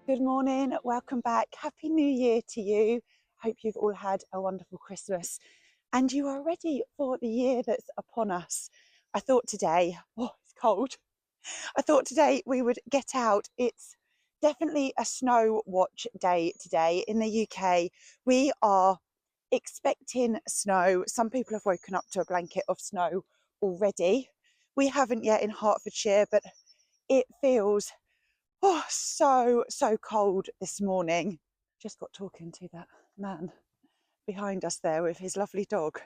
Good morning, welcome back. Happy New Year to you. Hope you've all had a wonderful Christmas and you are ready for the year that's upon us. I thought today, it's cold. I thought today we would get out. It's definitely a snow watch day today in the UK. We are expecting snow. Some people have woken up to a blanket of snow already. We haven't yet in Hertfordshire, but it feels so cold this morning. Just got talking to that man behind us there with his lovely dog.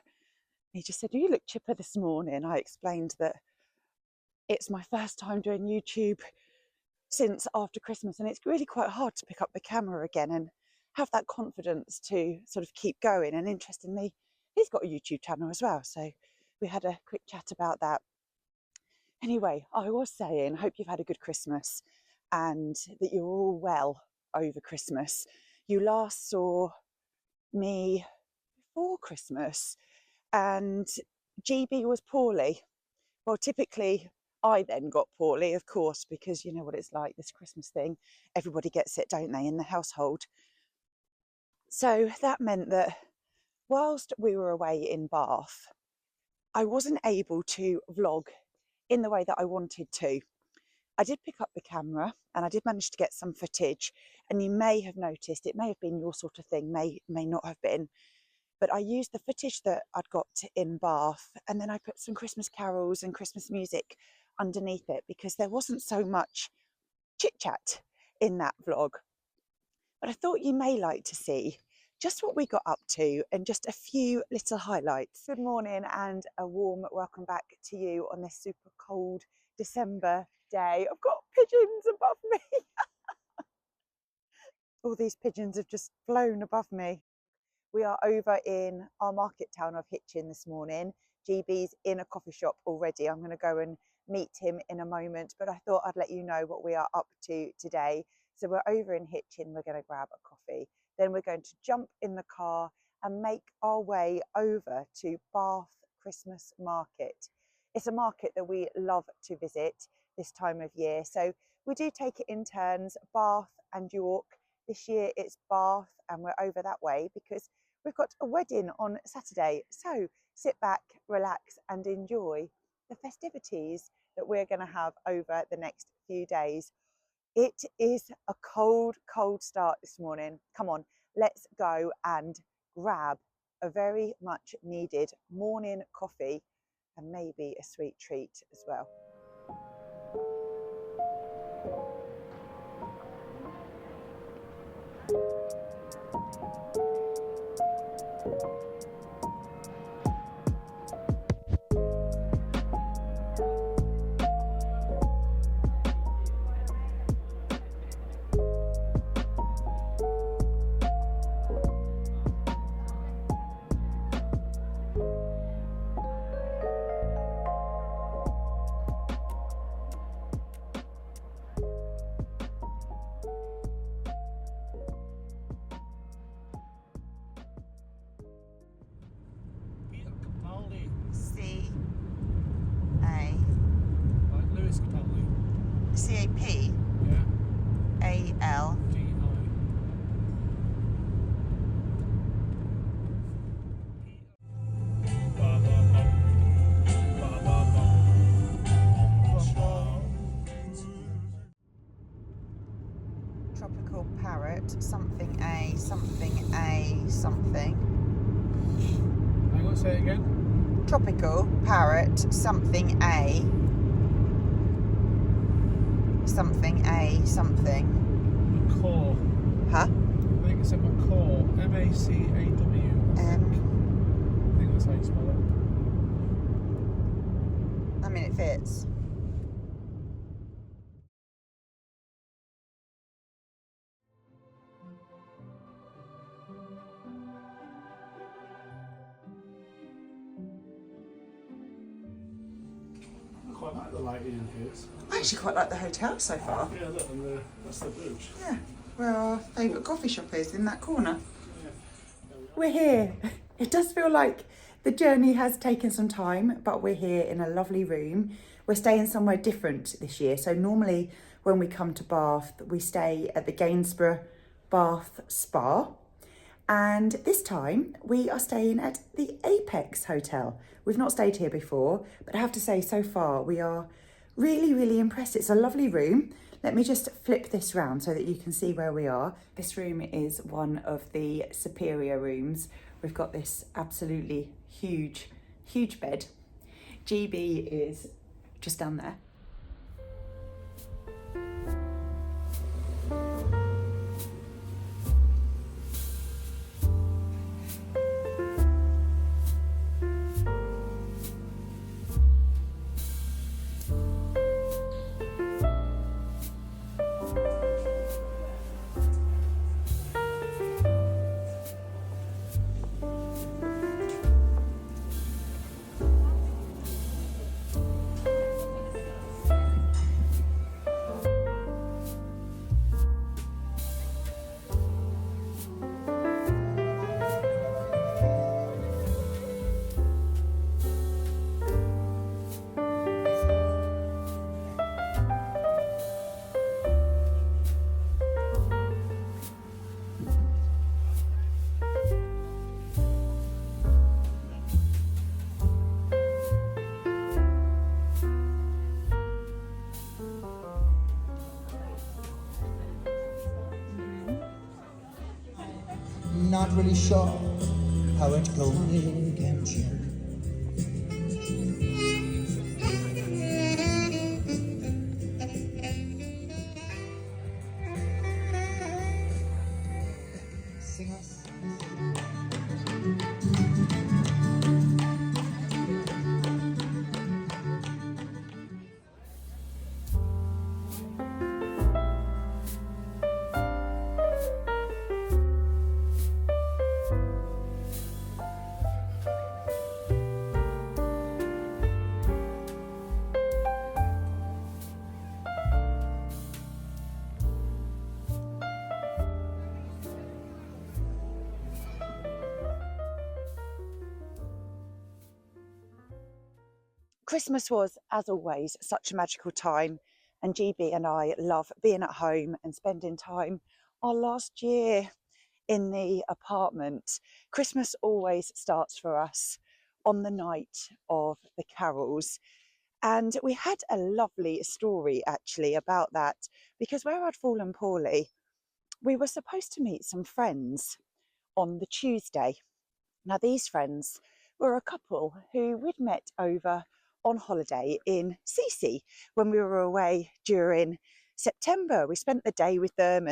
He just said, "You look chipper this morning." I explained that it's my first time doing YouTube since after Christmas, and it's really quite hard to pick up the camera again and have that confidence to sort of keep going. And interestingly, he's got a YouTube channel as well, so we had a quick chat about that. Anyway, I was saying, hope you've had a good Christmas and that you're all well over Christmas. You last saw me before Christmas and GB was poorly. Well, typically I then got poorly, of course, because you know what it's like, this Christmas thing. Everybody gets it, don't they, in the household. So that meant that whilst we were away in Bath, I wasn't able to vlog in the way that I wanted to. I did pick up the camera and I did manage to get some footage, and you may have noticed, it may have been your sort of thing, may not have been, but I used the footage that I'd got in Bath and then I put some Christmas carols and Christmas music underneath it because there wasn't so much chit chat in that vlog. But I thought you may like to see just what we got up to and just a few little highlights. Good morning and a warm welcome back to you on this super cold December day. I've got pigeons above me. All these pigeons have just flown above me. We are over in our market town of Hitchin this morning. GB's in a coffee shop already. I'm going to go and meet him in a moment, but I thought I'd let you know what we are up to today. So we're over in Hitchin, we're going to grab a coffee. Then we're going to jump in the car and make our way over to Bath Christmas Market. It's a market that we love to visit this time of year. So we do take it in turns, Bath and York. This year it's Bath and we're over that way because we've got a wedding on Saturday. So sit back, relax and enjoy the festivities that we're going to have over the next few days. It is a cold start this morning. Come on, let's go and grab a very much needed morning coffee and maybe a sweet treat as well. C-A-P? Yeah. A-L. Tropical parrot, something A, something A, something. Hang on, say it again. Tropical parrot, something A. Something A, something. Macaw. Huh? I think it's a macaw. M-A-C-A-W. I think that's how you spell it. I mean, it fits. I quite like the lighting in here. I actually quite like the hotel so far. Yeah, look, and that's the bridge. Yeah, where our favourite coffee shop is, in that corner. Yeah. We're here. It does feel like the journey has taken some time, but we're here in a lovely room. We're staying somewhere different this year. So normally when we come to Bath, we stay at the Gainsborough Bath Spa. And this time we are staying at the Apex Hotel. We've not stayed here before, but I have to say so far we are really, really impressed. It's a lovely room. Let me just flip this round so that you can see where we are. This room is one of the superior rooms. We've got this absolutely huge, huge bed. GB is just down there. Not really sure how it's going against you. Sing us. Christmas was, as always, such a magical time, and GB and I love being at home and spending time. Our last year in the apartment, Christmas always starts for us on the night of the carols. And we had a lovely story actually about that, because where I'd fallen poorly, we were supposed to meet some friends on the Tuesday. Now, these friends were a couple who we'd met over on holiday in Cece when we were away during September. We spent the day with them,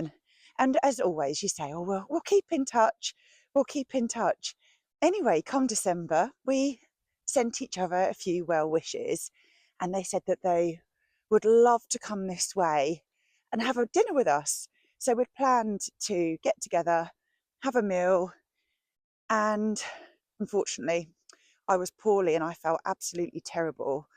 and as always, you say, oh, we'll keep in touch, we'll keep in touch. Anyway, come December, we sent each other a few well wishes, and they said that they would love to come this way and have a dinner with us. So we'd planned to get together, have a meal, and unfortunately, I was poorly and I felt absolutely terrible.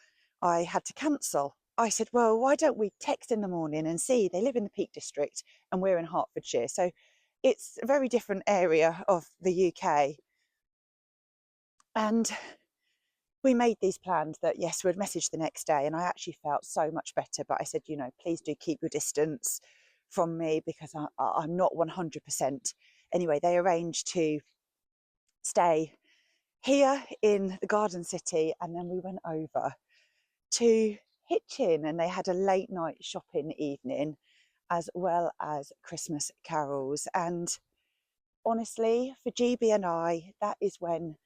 I had to cancel. I said, well, why don't we text in the morning and see? They live in the Peak District and we're in Hertfordshire. So it's a very different area of the UK. And we made these plans that, yes, we'd message the next day. And I actually felt so much better. But I said, you know, please do keep your distance from me because I'm not 100%. Anyway, they arranged to stay here in the Garden City, and then we went over to Hitchin and they had a late night shopping evening as well as Christmas carols. And honestly, for GB and I, that is when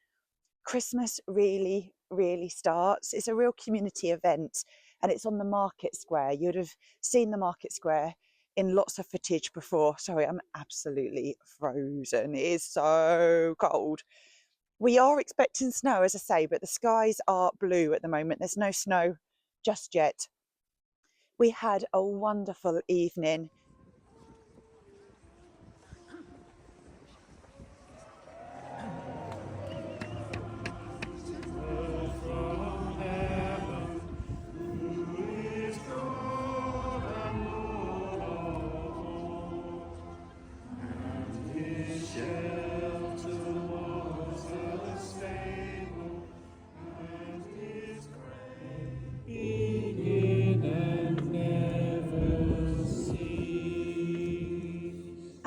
Christmas really, really starts. It's a real community event and it's on the Market Square. You'd have seen the Market Square in lots of footage before. Sorry, I'm absolutely frozen. It is so cold. We are expecting snow, as I say, but the skies are blue at the moment. There's no snow just yet. We had a wonderful evening.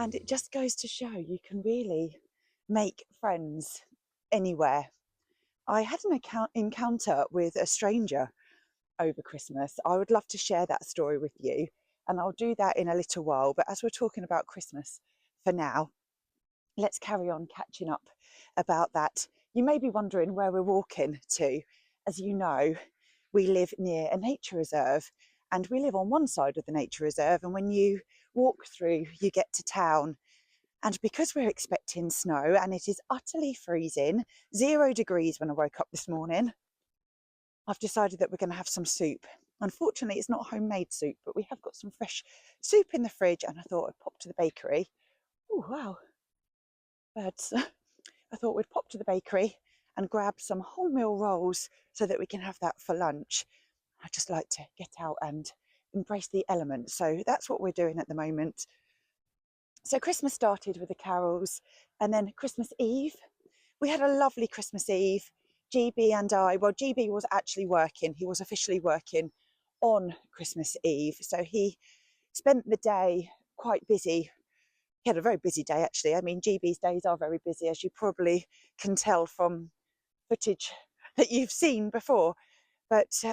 And it just goes to show you can really make friends anywhere. I had an encounter with a stranger over Christmas. I would love to share that story with you, and I'll do that in a little while. But as we're talking about Christmas for now, let's carry on catching up about that. You may be wondering where we're walking to. As you know, we live near a nature reserve, and we live on one side of the nature reserve, and when you walk through, you get to town. And because we're expecting snow and it is utterly freezing, 0 degrees when I woke up this morning, I've decided that we're going to have some soup. Unfortunately, it's not homemade soup, but we have got some fresh soup in the fridge, and I thought I'd pop to the bakery. Oh, wow. Birds. I thought we'd pop to the bakery and grab some wholemeal rolls so that we can have that for lunch. I just like to get out and embrace the elements. So that's what we're doing at the moment. So Christmas started with the carols, and then Christmas Eve. We had a lovely Christmas Eve. GB and I, well, GB was actually working. He was officially working on Christmas Eve. So he spent the day quite busy. He had a very busy day, actually. I mean, GB's days are very busy, as you probably can tell from footage that you've seen before. But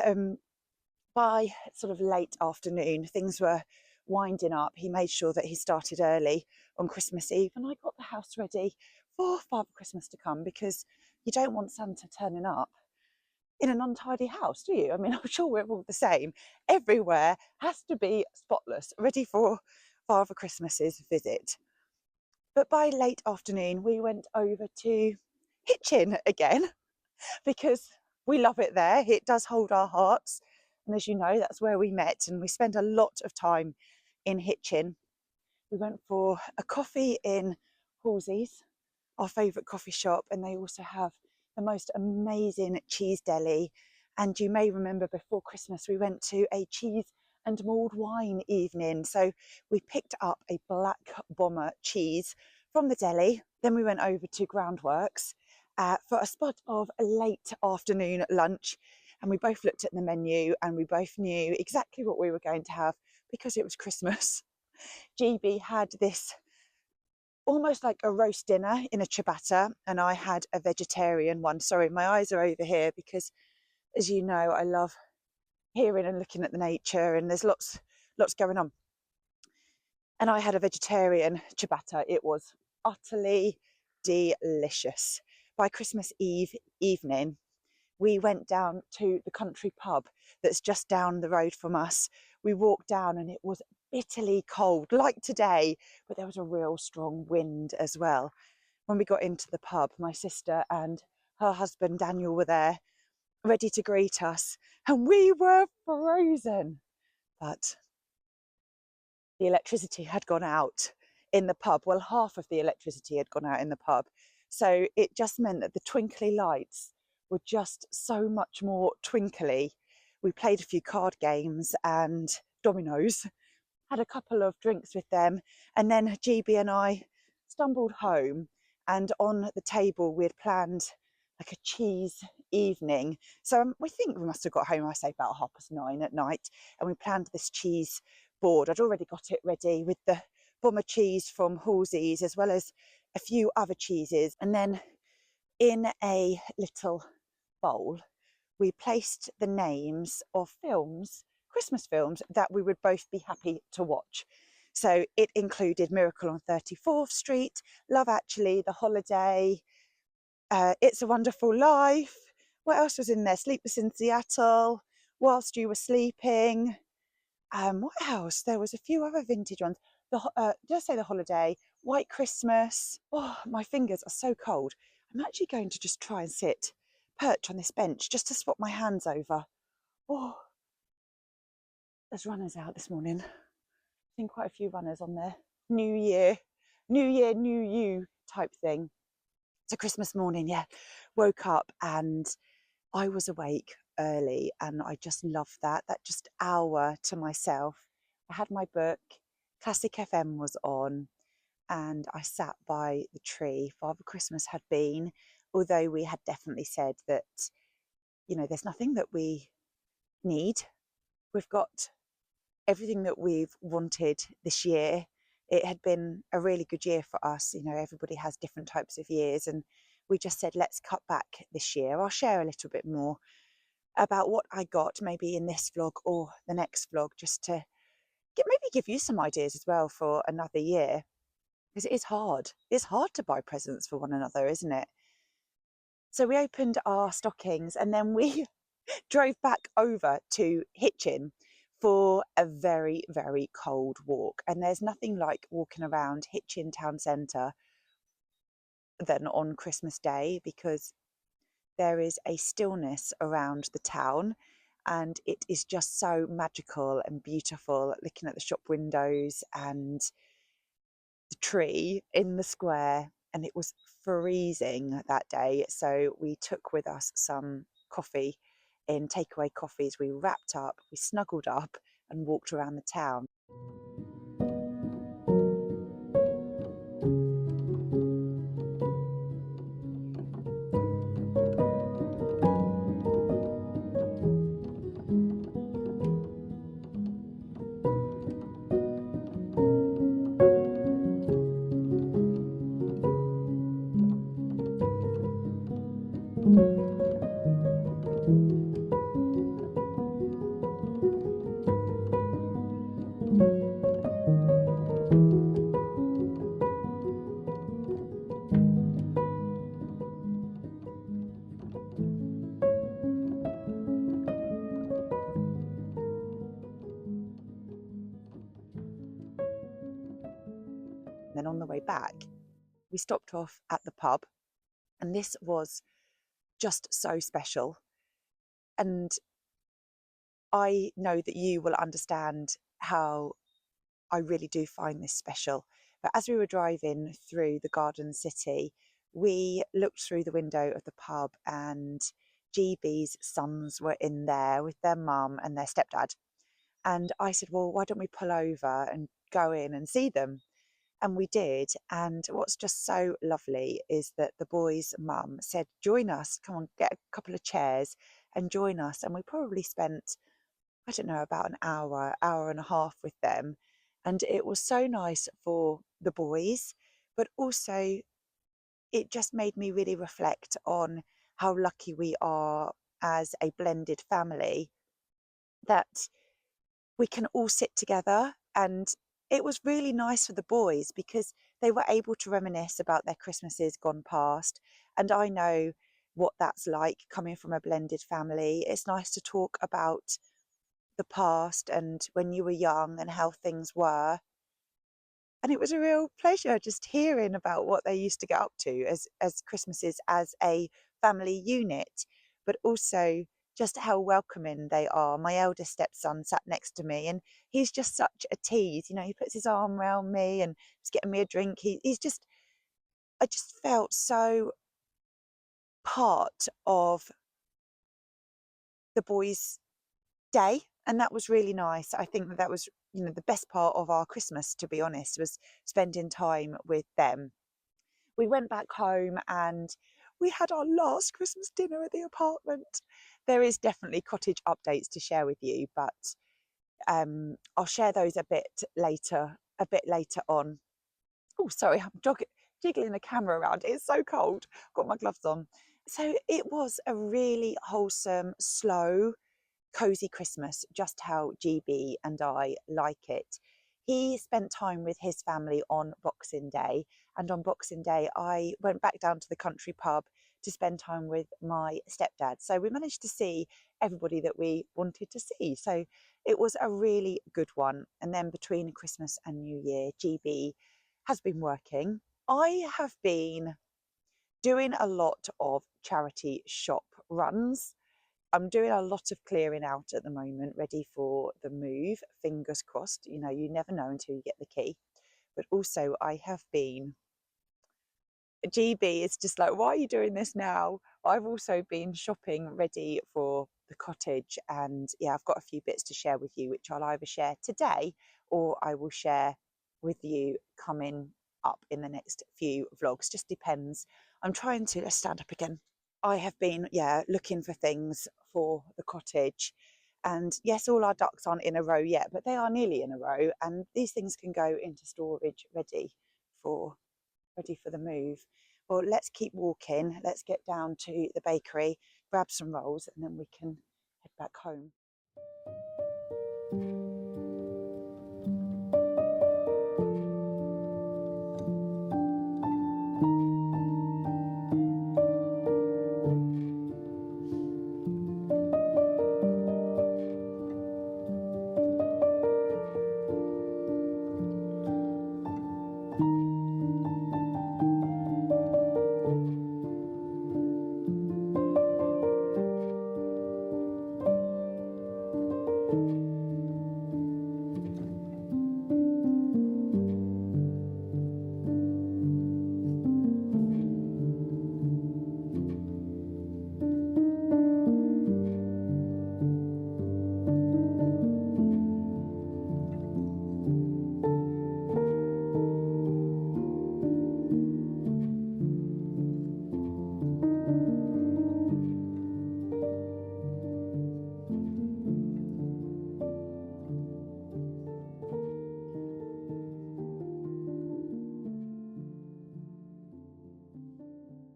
by sort of late afternoon, things were winding up. He made sure that he started early on Christmas Eve, and I got the house ready for Father Christmas to come, because you don't want Santa turning up in an untidy house, do you? I mean, I'm sure we're all the same. Everywhere has to be spotless, ready for Father Christmas's visit. But by late afternoon, we went over to Hitchin again, because we love it there. It does hold our hearts. And as you know, that's where we met, and we spent a lot of time in Hitchin. We went for a coffee in Halsey's, our favourite coffee shop, and they also have the most amazing cheese deli. And you may remember before Christmas, we went to a cheese and mulled wine evening. So we picked up a Black Bomber cheese from the deli. Then we went over to Groundworks for a spot of a late afternoon lunch. And we both looked at the menu and we both knew exactly what we were going to have, because it was Christmas. GB had this almost like a roast dinner in a ciabatta, and I had a vegetarian one. Sorry, my eyes are over here because, as you know, I love hearing and looking at the nature, and there's lots going on. And I had a vegetarian ciabatta. It was utterly delicious. By Christmas Eve evening, we went down to the country pub that's just down the road from us. We walked down and it was bitterly cold, like today, but there was a real strong wind as well. When we got into the pub, my sister and her husband Daniel were there, ready to greet us, and we were frozen. But the electricity had gone out in the pub. Well, half of the electricity had gone out in the pub. So it just meant that the twinkly lights were just so much more twinkly. We played a few card games and dominoes, had a couple of drinks with them, and then GB and I stumbled home, and on the table we had planned like a cheese evening. So we think we must have got home, I say, about 9:30 at night, and we planned this cheese board. I'd already got it ready with the bomber cheese from Halsey's, as well as a few other cheeses. And then in a little bowl, we placed the names of films, Christmas films, that we would both be happy to watch. So it included Miracle on 34th Street, Love Actually, The Holiday, It's a Wonderful Life. What else was in there? Sleepless in Seattle, Whilst You Were Sleeping. What else? There was a few other vintage ones. Did I say The Holiday? White Christmas. Oh, my fingers are so cold. I'm actually going to just try and perch on this bench just to swap my hands over. Oh, there's runners out this morning. I've seen quite a few runners on there. New year, new you type thing. So Christmas morning, yeah, woke up and I was awake early, and I just loved that just hour to myself. I had my book, Classic FM was on, and I sat by the tree. Father Christmas had been, although we had definitely said that, there's nothing that we need. We've got everything that we've wanted this year. it had been a really good year for us. You know, everybody has different types of years, and we just said, let's cut back this year. I'll share a little bit more about what I got maybe in this vlog or the next vlog, just to maybe give you some ideas as well for another year, because it is hard. It's hard to buy presents for one another, isn't it? So we opened our stockings and then we drove back over to Hitchin for a very, very cold walk. And there's nothing like walking around Hitchin town centre than on Christmas Day, because there is a stillness around the town and it is just so magical and beautiful, looking at the shop windows and the tree in the square. And it was freezing that day, so we took with us some coffee in takeaway coffees. We wrapped up, we snuggled up and walked around the town. Then on the way back, we stopped off at the pub, and this was just so special. And I know that you will understand how I really do find this special. But as we were driving through the garden city, we looked through the window of the pub and GB's sons were in there with their mum and their stepdad. And I said, well, why don't we pull over and go in and see them? And we did. And what's just so lovely is that the boy's mum said, join us, come on, get a couple of chairs and join us. And we probably spent, I don't know, about an hour, hour and a half with them. And it was so nice for the boys, but also it just made me really reflect on how lucky we are as a blended family, that we can all sit together. And it was really nice for the boys because they were able to reminisce about their Christmases gone past. And I know what that's like coming from a blended family. It's nice to talk about the past and when you were young and how things were. And it was a real pleasure just hearing about what they used to get up to as Christmases as a family unit, but also just how welcoming they are. My eldest stepson sat next to me and he's just such a tease. You know, he puts his arm around me and he's getting me a drink. He's just, I just felt so part of the boys' day, and that was really nice. I think that was, you know, the best part of our Christmas, to be honest, was spending time with them. We went back home and we had our last Christmas dinner at the apartment. There is definitely cottage updates to share with you, but I'll share those a bit later on. Oh, sorry, I'm jiggling the camera around. It's so cold. I've got my gloves on. So it was a really wholesome, slow, cosy Christmas, just how GB and I like it. He spent time with his family on Boxing Day, and on Boxing Day I went back down to the country pub to spend time with my stepdad. So we managed to see everybody that we wanted to see. So it was a really good one. And then between Christmas and New Year, GB has been working. I have been doing a lot of charity shop runs. I'm doing a lot of clearing out at the moment, ready for the move. Fingers crossed, you know, you never know until you get the key. But also I have been, GB is just like, why are you doing this now? I've also been shopping ready for the cottage, and yeah, I've got a few bits to share with you, which I'll either share today or I will share with you coming up in the next few vlogs. Just depends. I'm trying to, let's stand up again. I have been, yeah, looking for things for the cottage, And yes, all our ducks aren't in a row yet, but they are nearly in a row. And these things can go into storage for the move. Well, let's keep walking. Let's get down to the bakery, grab some rolls, and then we can head back home.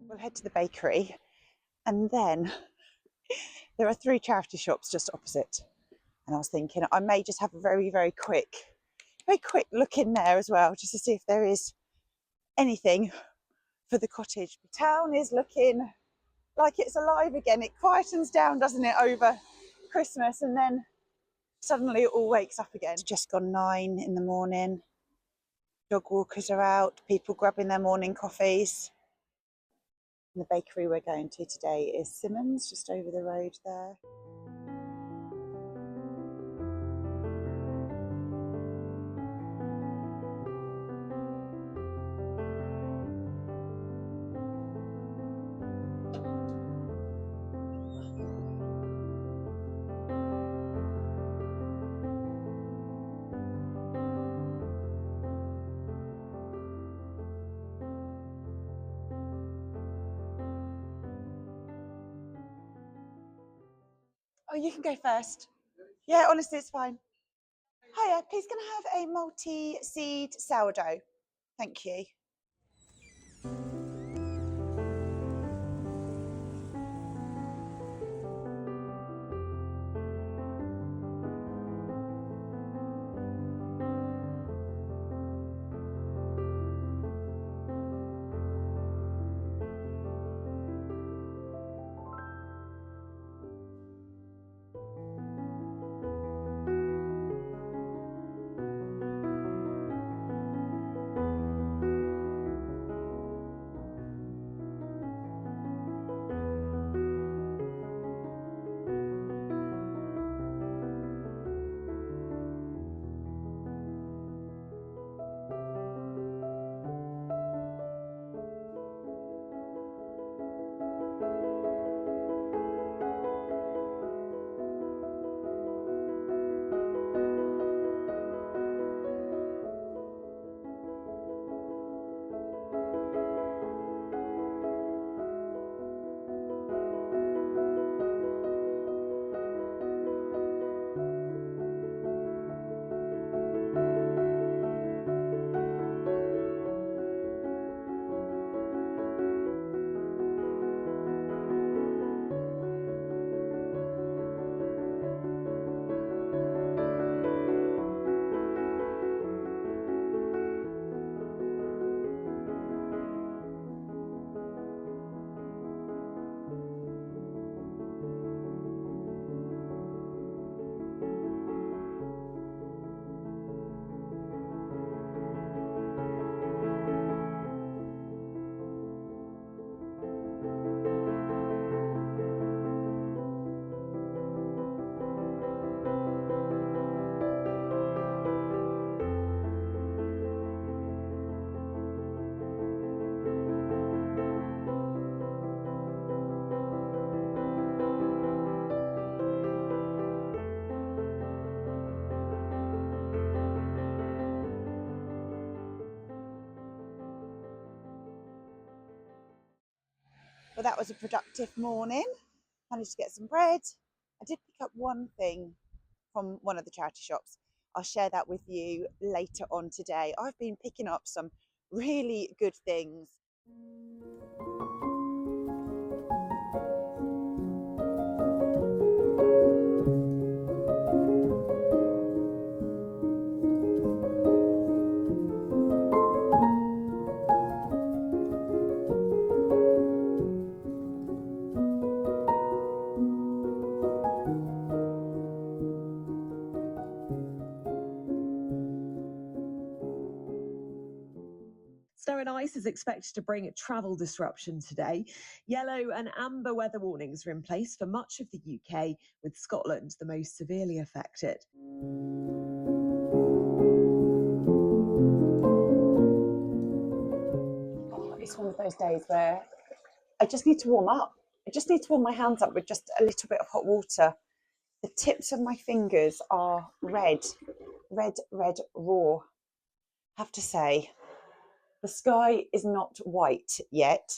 We'll head to the bakery, and then there are 3 charity shops just opposite. And I was thinking I may just have a very quick look in there as well, just to see if there is anything for the cottage. The town is looking like it's alive again. It quietens down, doesn't it, over Christmas, and then suddenly it all wakes up again. It's just gone 9 in the morning. Dog walkers are out, people grabbing their morning coffees. And the bakery we're going to today is Simmons, just over the road there. Oh, you can go first. Yeah, honestly, it's fine. Hiya, please can I have a multi-seed sourdough? Thank you. Well, that was a productive morning. Managed to get some bread. I did pick up one thing from one of the charity shops. I'll share that with you later on today. I've been picking up some really good things. Snow and ice is expected to bring travel disruption today. Yellow and amber weather warnings are in place for much of the UK, with Scotland the most severely affected. Oh, it's one of those days where I just need to warm up. I just need to warm my hands up with just a little bit of hot water. The tips of my fingers are red, red, red raw. I have to say, the sky is not white yet.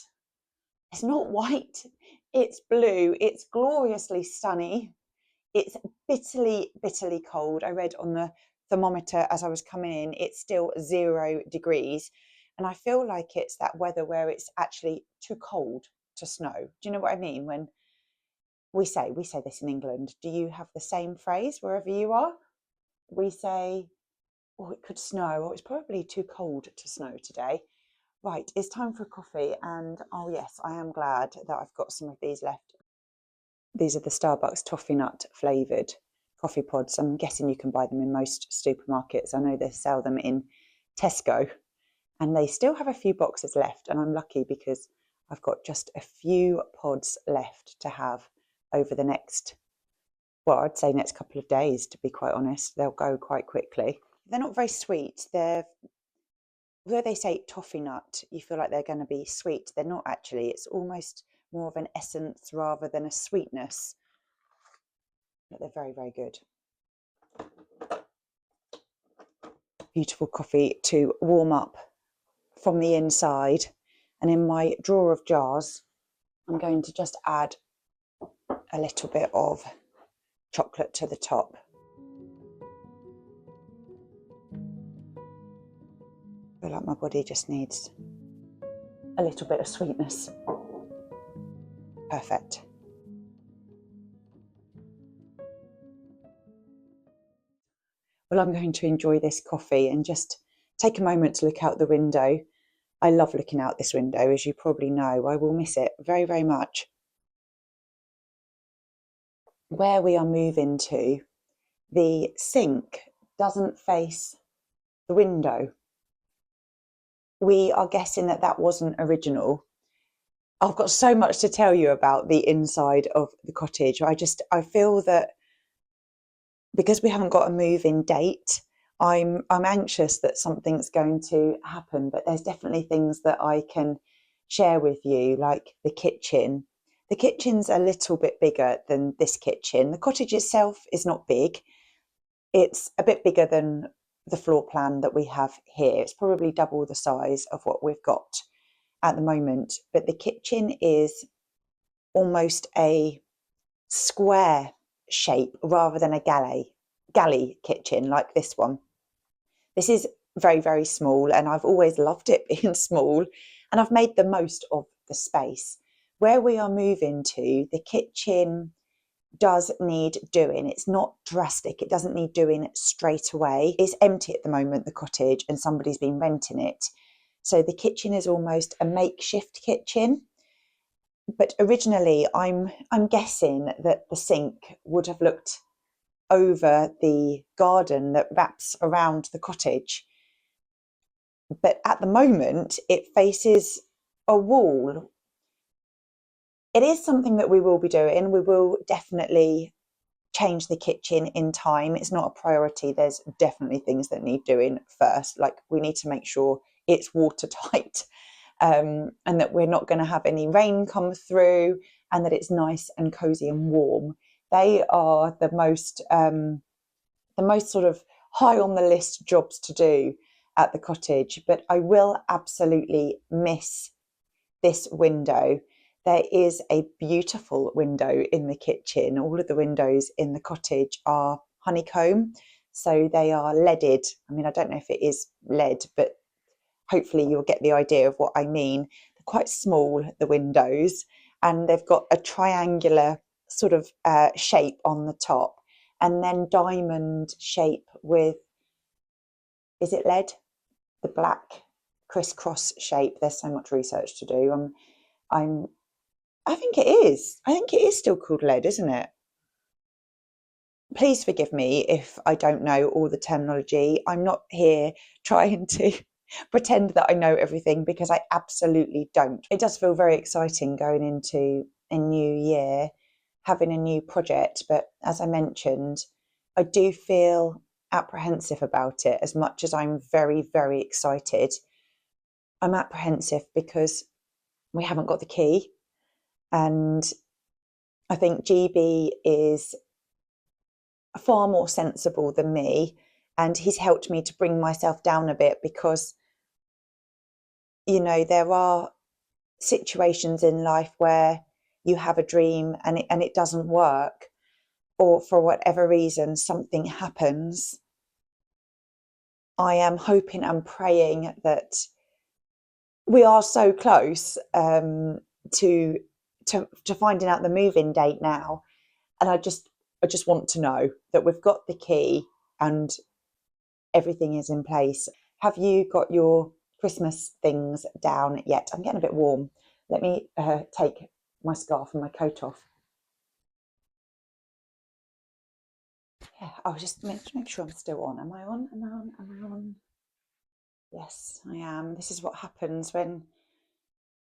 It's not white, it's blue. It's gloriously sunny. It's bitterly, bitterly cold. I read on the thermometer as I was coming in, it's still 0 degrees. And I feel like it's that weather where it's actually too cold to snow. Do you know what I mean? When we say this in England, do you have the same phrase wherever you are? We say, oh, it could snow, or it's probably too cold to snow today. Right, it's time for a coffee, and oh yes, I am glad that I've got some of these left. These are the Starbucks toffee nut flavoured coffee pods. I'm guessing you can buy them in most supermarkets. I know they sell them in Tesco, and they still have a few boxes left, and I'm lucky because I've got just a few pods left to have over the next, well, I'd say next couple of days, to be quite honest. They'll go quite quickly. They're not very sweet. They're, where they say toffee nut, you feel like they're going to be sweet. They're not actually. It's almost more of an essence rather than a sweetness. But they're very, very good. Beautiful coffee to warm up from the inside. And in my drawer of jars, I'm going to just add a little bit of chocolate to the top. I feel like my body just needs a little bit of sweetness. Perfect. Well, I'm going to enjoy this coffee and just take a moment to look out the window. I love looking out this window, as you probably know. I will miss it very, very much. Where we are moving to, the sink doesn't face the window. We are guessing that that wasn't original. I've got so much to tell you about the inside of the cottage. I feel that because we haven't got a move-in date, I'm anxious that something's going to happen, but there's definitely things that I can share with you, like the kitchen. The kitchen's a little bit bigger than this kitchen. The cottage itself is not big. It's a bit bigger than the floor plan that we have here. It's probably double the size of what we've got at the moment, but the kitchen is almost a square shape rather than a galley kitchen like this one. This is very, very small, and I've always loved it being small, and I've made the most of the space. Where we are moving to, the kitchen does need doing. It's not drastic. It doesn't need doing straight away. It's empty at the moment, the cottage, and somebody's been renting it. So the kitchen is almost a makeshift kitchen. But originally, I'm guessing that the sink would have looked over the garden that wraps around the cottage. But at the moment, it faces a wall. It is something that we will be doing. We will definitely change the kitchen in time. It's not a priority. There's definitely things that need doing first. Like, we need to make sure it's watertight, and that we're not going to have any rain come through, and that it's nice and cozy and warm. They are the most sort of high on the list jobs to do at the cottage. But I will absolutely miss this window. There is a beautiful window in the kitchen. All of the windows in the cottage are honeycomb. So they are leaded. I mean, I don't know if it is lead, but hopefully you'll get the idea of what I mean. They're quite small, the windows, and they've got a triangular sort of shape on the top, and then diamond shape with, is it lead? The black crisscross shape. There's so much research to do. I think it is. I think it is still called lead, isn't it? Please forgive me if I don't know all the terminology. I'm not here trying to pretend that I know everything, because I absolutely don't. It does feel very exciting going into a new year, having a new project. But as I mentioned, I do feel apprehensive about it as much as I'm very, very excited. I'm apprehensive because we haven't got the key. And I think GB is far more sensible than me, and he's helped me to bring myself down a bit, because there are situations in life where you have a dream and it doesn't work, or for whatever reason something happens. I am hoping and praying that we are so close to finding out the move-in date now, and I just want to know that we've got the key and everything is in place. Have you got your Christmas things down yet? I'm getting a bit warm. Let me take my scarf and my coat off. Yeah, I'll just make sure I'm still on. Am I on? Am I on? Am I on? Yes, I am. This is what happens when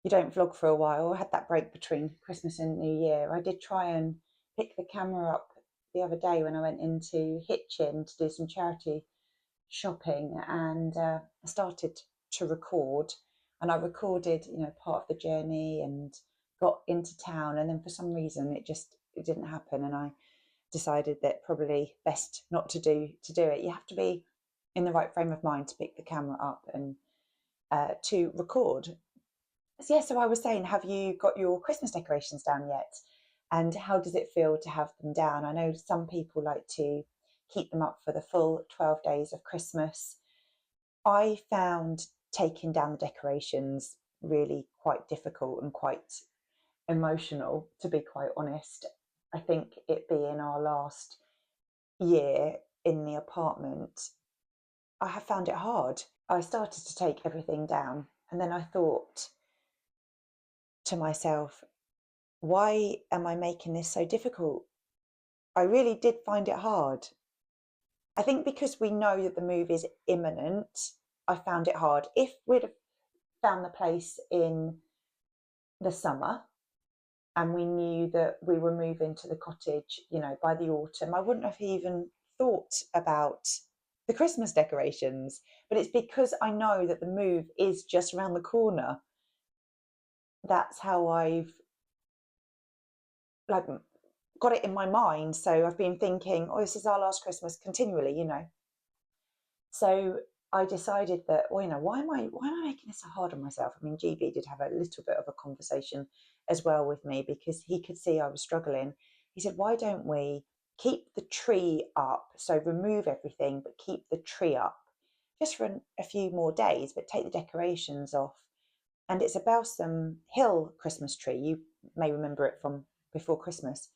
you don't vlog for a while. I had that break between Christmas and New Year. I did try and pick the camera up the other day when I went into Hitchin to do some charity shopping, and I started to record, and I recorded part of the journey and got into town, and then for some reason it didn't happen, and I decided that probably best not to do it. You have to be in the right frame of mind to pick the camera up and to record. So I was saying, have you got your Christmas decorations down yet? And how does it feel to have them down? I know some people like to keep them up for the full 12 days of Christmas. I found taking down the decorations really quite difficult and quite emotional, to be quite honest. I think it being our last year in the apartment, I have found it hard. I started to take everything down, and then I thought to myself, why am I making this so difficult? I really did find it hard. I think because we know that the move is imminent, I found it hard. If we'd have found the place in the summer and we knew that we were moving to the cottage, by the autumn, I wouldn't have even thought about the Christmas decorations. But it's because I know that the move is just around the corner. That's how I've got it in my mind. So I've been thinking, oh, this is our last Christmas continually. So I decided that, why am I making this so hard on myself? I mean, GB did have a little bit of a conversation as well with me, because he could see I was struggling. He said, why don't we keep the tree up? So remove everything, but keep the tree up just for a few more days, but take the decorations off. And it's a Balsam Hill Christmas tree. You may remember it from before Christmas.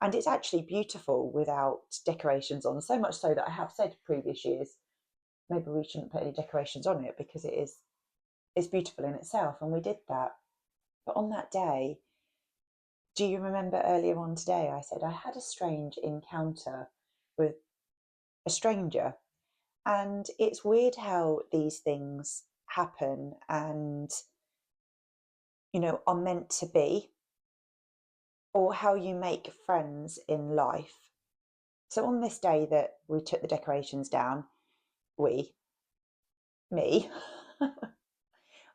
And it's actually beautiful without decorations on, so much so that I have said previous years, maybe we shouldn't put any decorations on it, because it's beautiful in itself. And we did that. But on that day, do you remember earlier on today, I said I had a strange encounter with a stranger. And it's weird how these things happen and, are meant to be, or how you make friends in life. So on this day that we took the decorations down, me,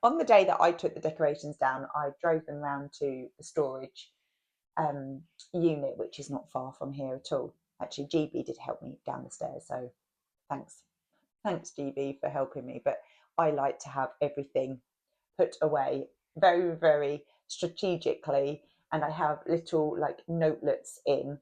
on the day that I took the decorations down, I drove them round to the storage unit, which is not far from here at all. Actually, GB did help me down the stairs, so thanks GB for helping me. But I like to have everything put away very, very strategically, and I have little notelets in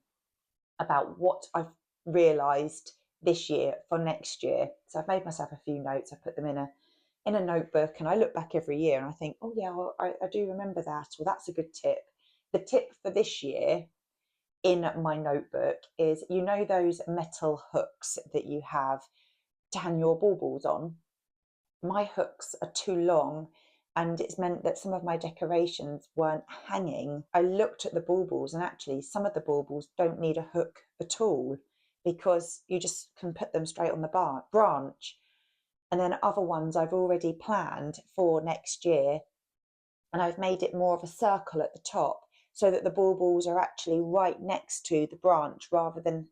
about what I've realised this year for next year. So I've made myself a few notes. I put them in a notebook, and I look back every year and I think, oh yeah, well, I do remember that. Well, that's a good tip. The tip for this year in my notebook is, you know, those metal hooks that you have to hang your baubles on? My hooks are too long, and it's meant that some of my decorations weren't hanging. I looked at the baubles, and actually some of the baubles don't need a hook at all, because you just can put them straight on the branch. And then other ones I've already planned for next year, and I've made it more of a circle at the top, so that the baubles are actually right next to the branch rather than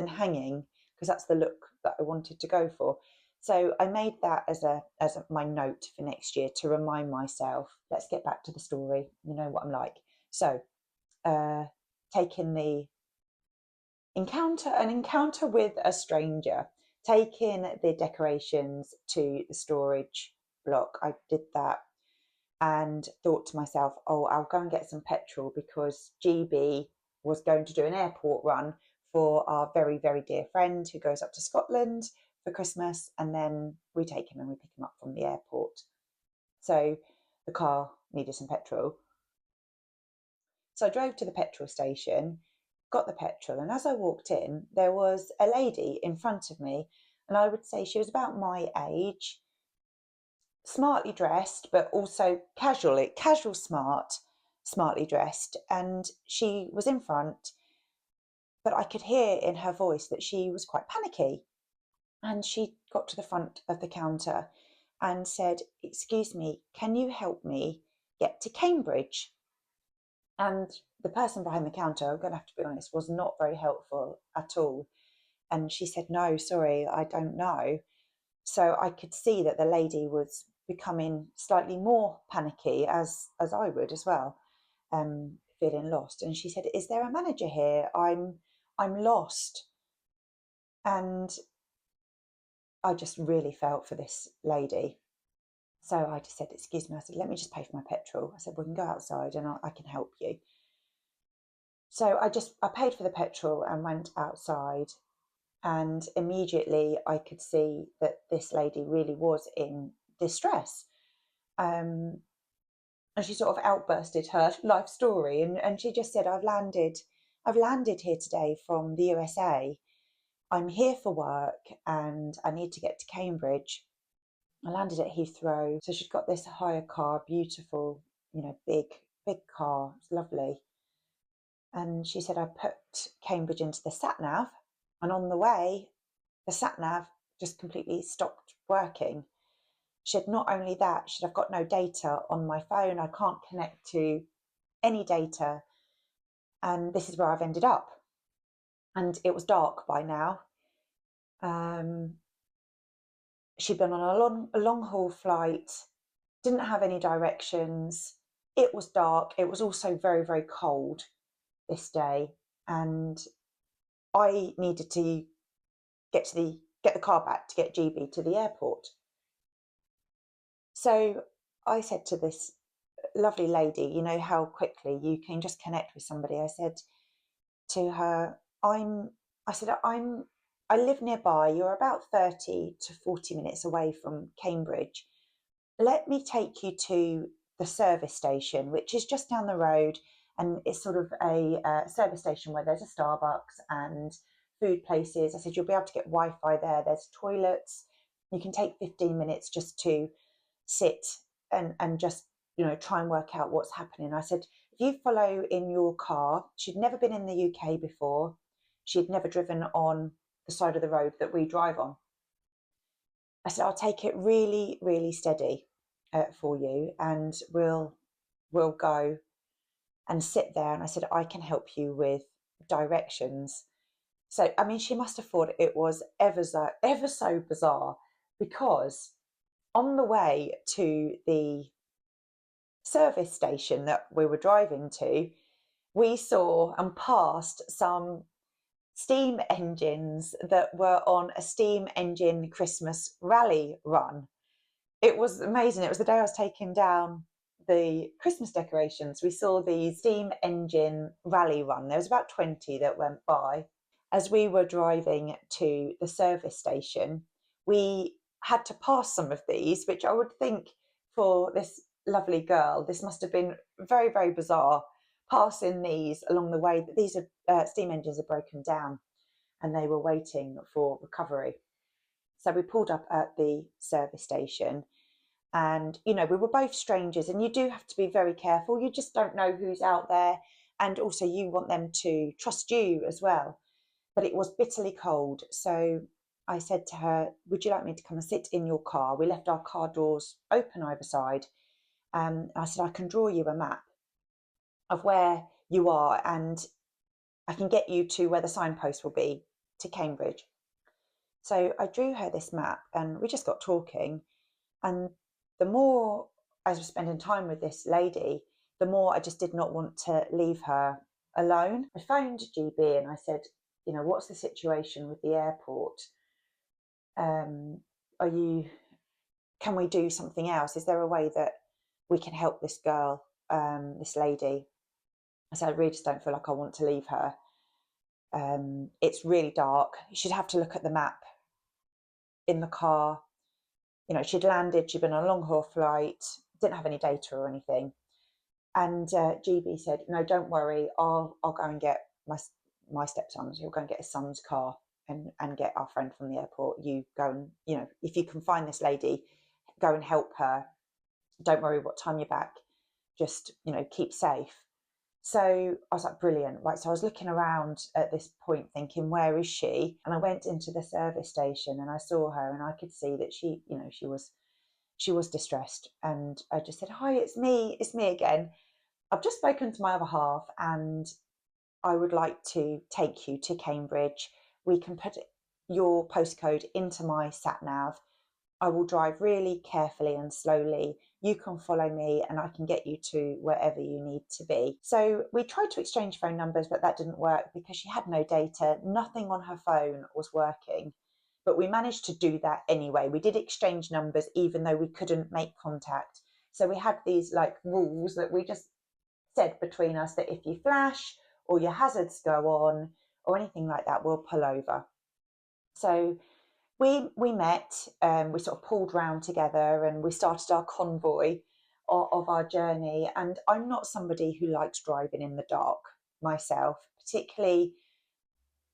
hanging, because that's the look that I wanted to go for. So I made that as my note for next year to remind myself. Let's get back to the story. You know what I'm like. So taking the encounter with a stranger, taking the decorations to the storage block. I did that and thought to myself, oh, I'll go and get some petrol, because GB was going to do an airport run for our very, very dear friend who goes up to Scotland for Christmas, and then we take him and we pick him up from the airport. So the car needed some petrol. So I drove to the petrol station, got the petrol, and as I walked in, there was a lady in front of me, and I would say she was about my age, smartly dressed, but also casual smart, smartly dressed, and she was in front, but I could hear in her voice that she was quite panicky. And she got to the front of the counter and said, "Excuse me, can you help me get to Cambridge?" And the person behind the counter, I'm going to have to be honest, was not very helpful at all. And she said, "No, sorry, I don't know." So I could see that the lady was becoming slightly more panicky, as I would as well, feeling lost. And she said, "Is there a manager here? I'm lost." And I just really felt for this lady. So I just said, "Excuse me," I said, "let me just pay for my petrol." I said, "We can go outside and I can help you." So I paid for the petrol and went outside, and immediately I could see that this lady really was in distress. And she sort of outbursted her life story, and she just said, I've landed here today from the USA. I'm here for work and I need to get to Cambridge. I landed at Heathrow." So she'd got this hire car, beautiful, big car. It's lovely. And she said, "I put Cambridge into the sat nav, and on the way, the sat nav just completely stopped working." She said, "Not only that," she said, "I've got no data on my phone. I can't connect to any data. And this is where I've ended up." And it was dark by now. She'd been on a long haul flight, didn't have any directions. It was dark. It was also very, very cold this day. And I needed to get the car back to get GB to the airport. So I said to this lovely lady, you know how quickly you can just connect with somebody. I said to her, I live nearby. You're about 30 to 40 minutes away from Cambridge. Let me take you to the service station, which is just down the road. And it's sort of a service station where there's a Starbucks and food places. I said, you'll be able to get Wi-Fi there. There's toilets. You can take 15 minutes just to sit and just, try and work out what's happening. I said, if you follow in your car, she'd never been in the UK before. She'd never driven on the side of the road that we drive on. I said, I'll take it really, really steady for you, and we'll go and sit there. And I said, I can help you with directions. So, I mean, she must have thought it was ever so bizarre, because on the way to the service station that we were driving to, we saw and passed some steam engines that were on a steam engine Christmas rally run. It was amazing. It was the day I was taking down the Christmas decorations. We saw the steam engine rally run. There was about 20 that went by. as we were driving to the service station, we had to pass some of these, which I would think for this lovely girl, this must have been very, very bizarre, passing these along the way. That these are steam engines are broken down and they were waiting for recovery. So we pulled up at the service station, and we were both strangers, and you do have to be very careful. You just don't know who's out there, and also you want them to trust you as well. But it was bitterly cold, so I said to her, would you like me to come and sit in your car? We left our car doors open either side. I said, I can draw you a map of where you are, and I can get you to where the signpost will be to Cambridge. So I drew her this map, and we just got talking. And the more I was spending time with this lady, the more I just did not want to leave her alone. I phoned GB and I said, what's the situation with the airport? Can we do something else? Is there a way that we can help this girl, this lady? I said, I really just don't feel like I want to leave her. It's really dark. You should have to look at the map in the car. She'd landed, she'd been on a long haul flight, didn't have any data or anything. And GB said, no, don't worry, I'll go and get my stepson. He'll go and get his son's car and get our friend from the airport. You go and, if you can find this lady, go and help her. Don't worry what time you're back. Just, keep safe. So I was like, brilliant. Right. So I was looking around at this point thinking, where is she? And I went into the service station and I saw her, and I could see that she was distressed. And I just said, hi, it's me again. I've just spoken to my other half and I would like to take you to Cambridge. We can put your postcode into my sat nav. I will drive really carefully and slowly. You can follow me and I can get you to wherever you need to be. So we tried to exchange phone numbers, but that didn't work because she had no data. Nothing on her phone was working. But we managed to do that anyway. We did exchange numbers even though we couldn't make contact. So we had these rules that we just said between us, that if you flash or your hazards go on or anything like that, we'll pull over. So we met, we sort of pulled round together and we started our convoy of our journey. And I'm not somebody who likes driving in the dark myself, particularly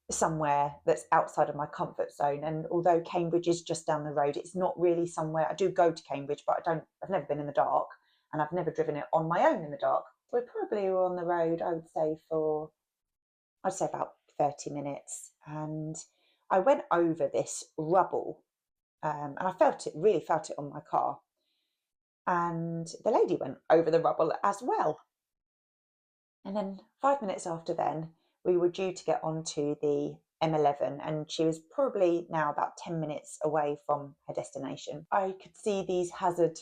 somewhere that's outside of my comfort zone. And although Cambridge is just down the road, it's not really somewhere. I do go to Cambridge, but I've never been in the dark, and I've never driven it on my own in the dark. We probably were on the road, I'd say about 30 minutes. And I went over this rubble, and I really felt it on my car. And the lady went over the rubble as well. And then 5 minutes after then, we were due to get onto the M11, and she was probably now about 10 minutes away from her destination. I could see these hazard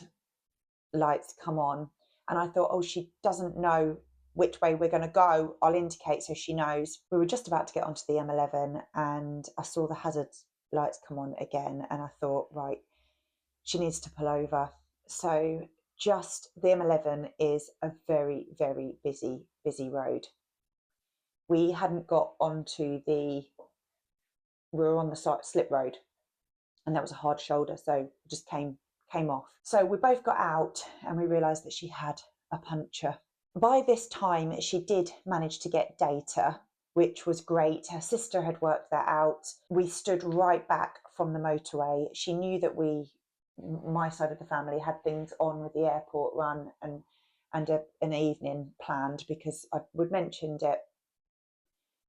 lights come on, and I thought, oh, she doesn't know which way we're going to go. I'll indicate so she knows. We were just about to get onto the M11 and I saw the hazard lights come on again, and I thought, right, she needs to pull over. So just the M11 is a very, very busy road. We hadn't got onto we were on the slip road, and that was a hard shoulder, so it just came off. So we both got out and we realised that she had a puncture. By this time, she did manage to get data, which was great. Her sister had worked that out. We stood right back from the motorway. She knew that my side of the family, had things on with the airport run and an evening planned because I would mentioned it.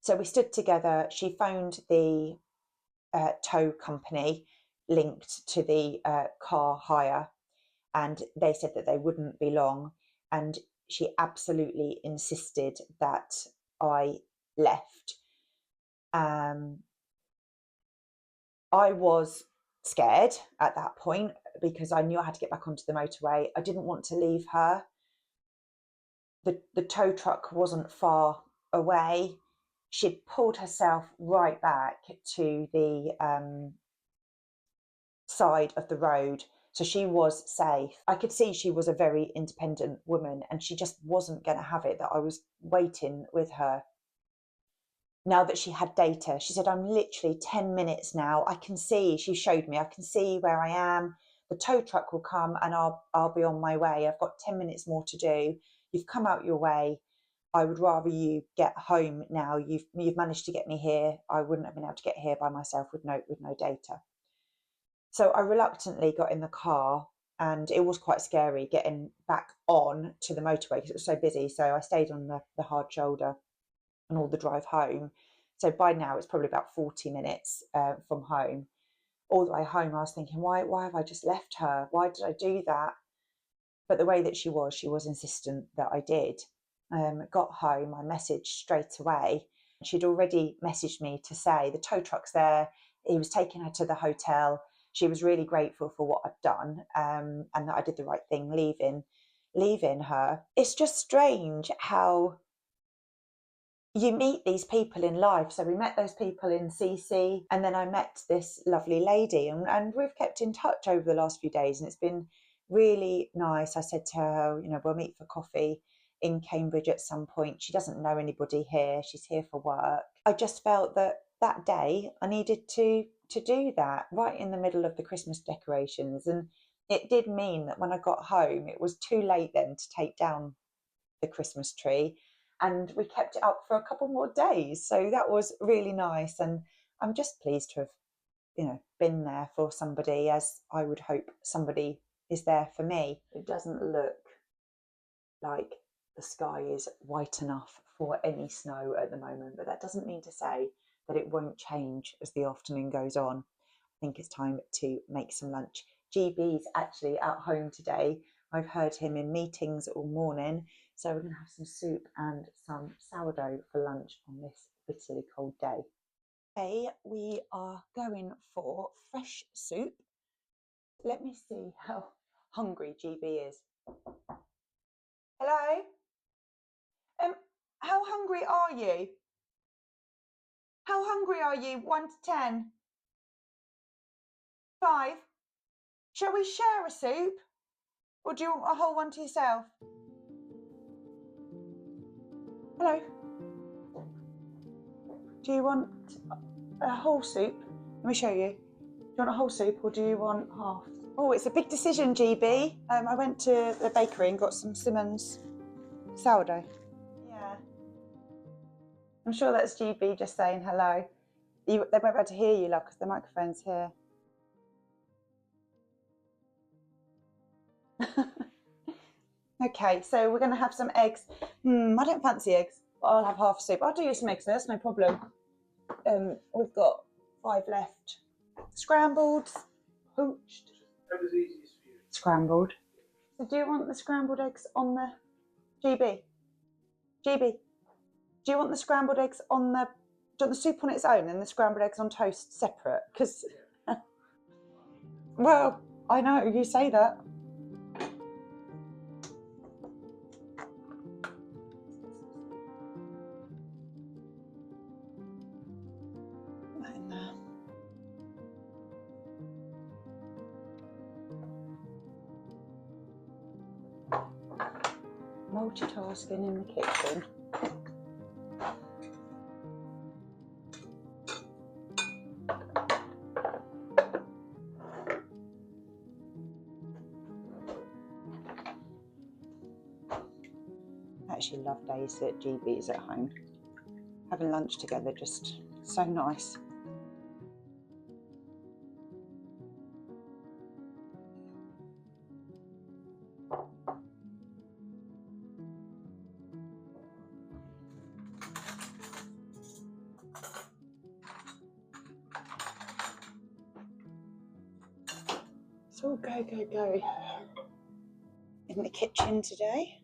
So we stood together. She phoned the tow company linked to the car hire, and they said that they wouldn't be long. And she absolutely insisted that I left. I was scared at that point because I knew I had to get back onto the motorway. I didn't want to leave her. The tow truck wasn't far away. She'd pulled herself right back to the side of the road, so she was safe. I could see she was a very independent woman, and she just wasn't going to have it that I was waiting with her. now that she had data. She said, I'm literally 10 minutes now. I can see, she showed me, I can see where I am. The tow truck will come and I'll be on my way. I've got 10 minutes more to do. You've come out your way. I would rather you get home now. You've managed to get me here. I wouldn't have been able to get here by myself with no data. So I reluctantly got in the car, and it was quite scary getting back on to the motorway because it was so busy. So I stayed on the hard shoulder and all the drive home. So by now it's probably about 40 minutes from home. All the way home I was thinking, why have I just left her? Why did I do that? But the way that she was insistent that I did. Got home, I messaged straight away. She'd already messaged me to say the tow truck's there. He was taking her to the hotel. She was really grateful for what I'd done, and that I did the right thing leaving her. It's just strange how you meet these people in life. So we met those people in CC, and then I met this lovely lady, and we've kept in touch over the last few days, and it's been really nice. I said to her, we'll meet for coffee in Cambridge at some point. She doesn't know anybody here. She's here for work. I just felt that day I needed to do that right in the middle of the Christmas decorations. And it did mean that when I got home, it was too late then to take down the Christmas tree. And we kept it up for a couple more days. So that was really nice. And I'm just pleased to have, been there for somebody, as I would hope somebody is there for me. It doesn't look like the sky is white enough for any snow at the moment, but that doesn't mean to say that it won't change as the afternoon goes on. I think it's time to make some lunch. GB's actually at home today. I've heard him in meetings all morning. So we're going to have some soup and some sourdough for lunch on this bitterly cold day. Today we are going for fresh soup. Let me see how hungry GB is. Hello? How hungry are you? How hungry are you? 1 to 10? 5? Shall we share a soup? Or do you want a whole one to yourself? Hello? Do you want a whole soup? Let me show you. Do you want a whole soup or do you want half? Oh, it's a big decision, GB. I went to the bakery and got some Simmons sourdough. Yeah. I'm sure that's GB just saying hello. They won't be able to hear you, love, because the microphone's here. Okay, so we're going to have some eggs. I don't fancy eggs, but I'll have half a soup. I'll do you some eggs, that's no problem. We've got 5 left. Scrambled, poached. Whatever's easiest for you. Scrambled. So do you want the scrambled eggs on the GB? GB, do you want the scrambled eggs on the, do you want the soup on its own and the scrambled eggs on toast separate? Because, well, I know, you say that. Multitasking in the kitchen. I actually love days that GB is at home. Having lunch together, just so nice. It's all go in the kitchen today.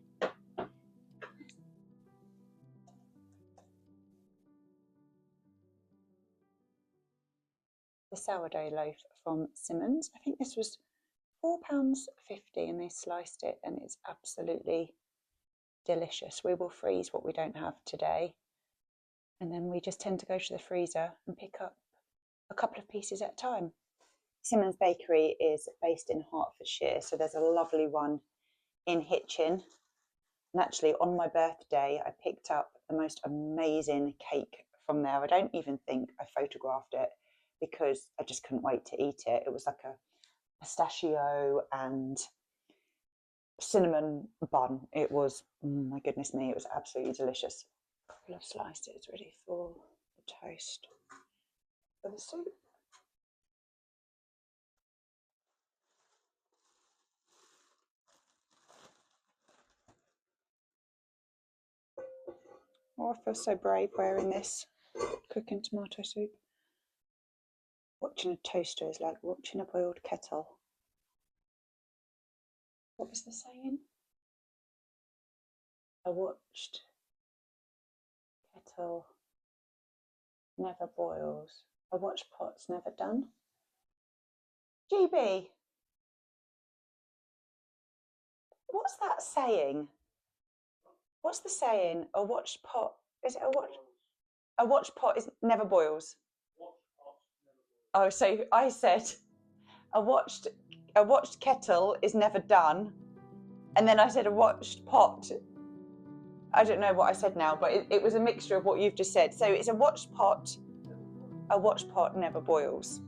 The sourdough loaf from Simmons. I think this was £4.50 and they sliced it and it's absolutely delicious. We will freeze what we don't have today, and then we just tend to go to the freezer and pick up a couple of pieces at a time. Simmons Bakery is based in Hertfordshire, so there's a lovely one in Hitchin. And actually on my birthday I picked up the most amazing cake from there. I don't even think I photographed it because I just couldn't wait to eat it. It was like a pistachio and cinnamon bun. It was, my goodness me, it was absolutely delicious. A couple of slices ready for the toast for the soup. Oh, I feel so brave wearing this, cooking tomato soup. Watching a toaster is like watching a boiled kettle. What was the saying? I watched kettle never boils. I watched pots never done. GB, what's that saying? What's the saying? A watched pot, is it a watch? A watched pot is never boils. Oh, so I said a watched kettle is never done, and then I said a watched pot. I don't know what I said now, but it was a mixture of what you've just said. So it's a watched pot never boils.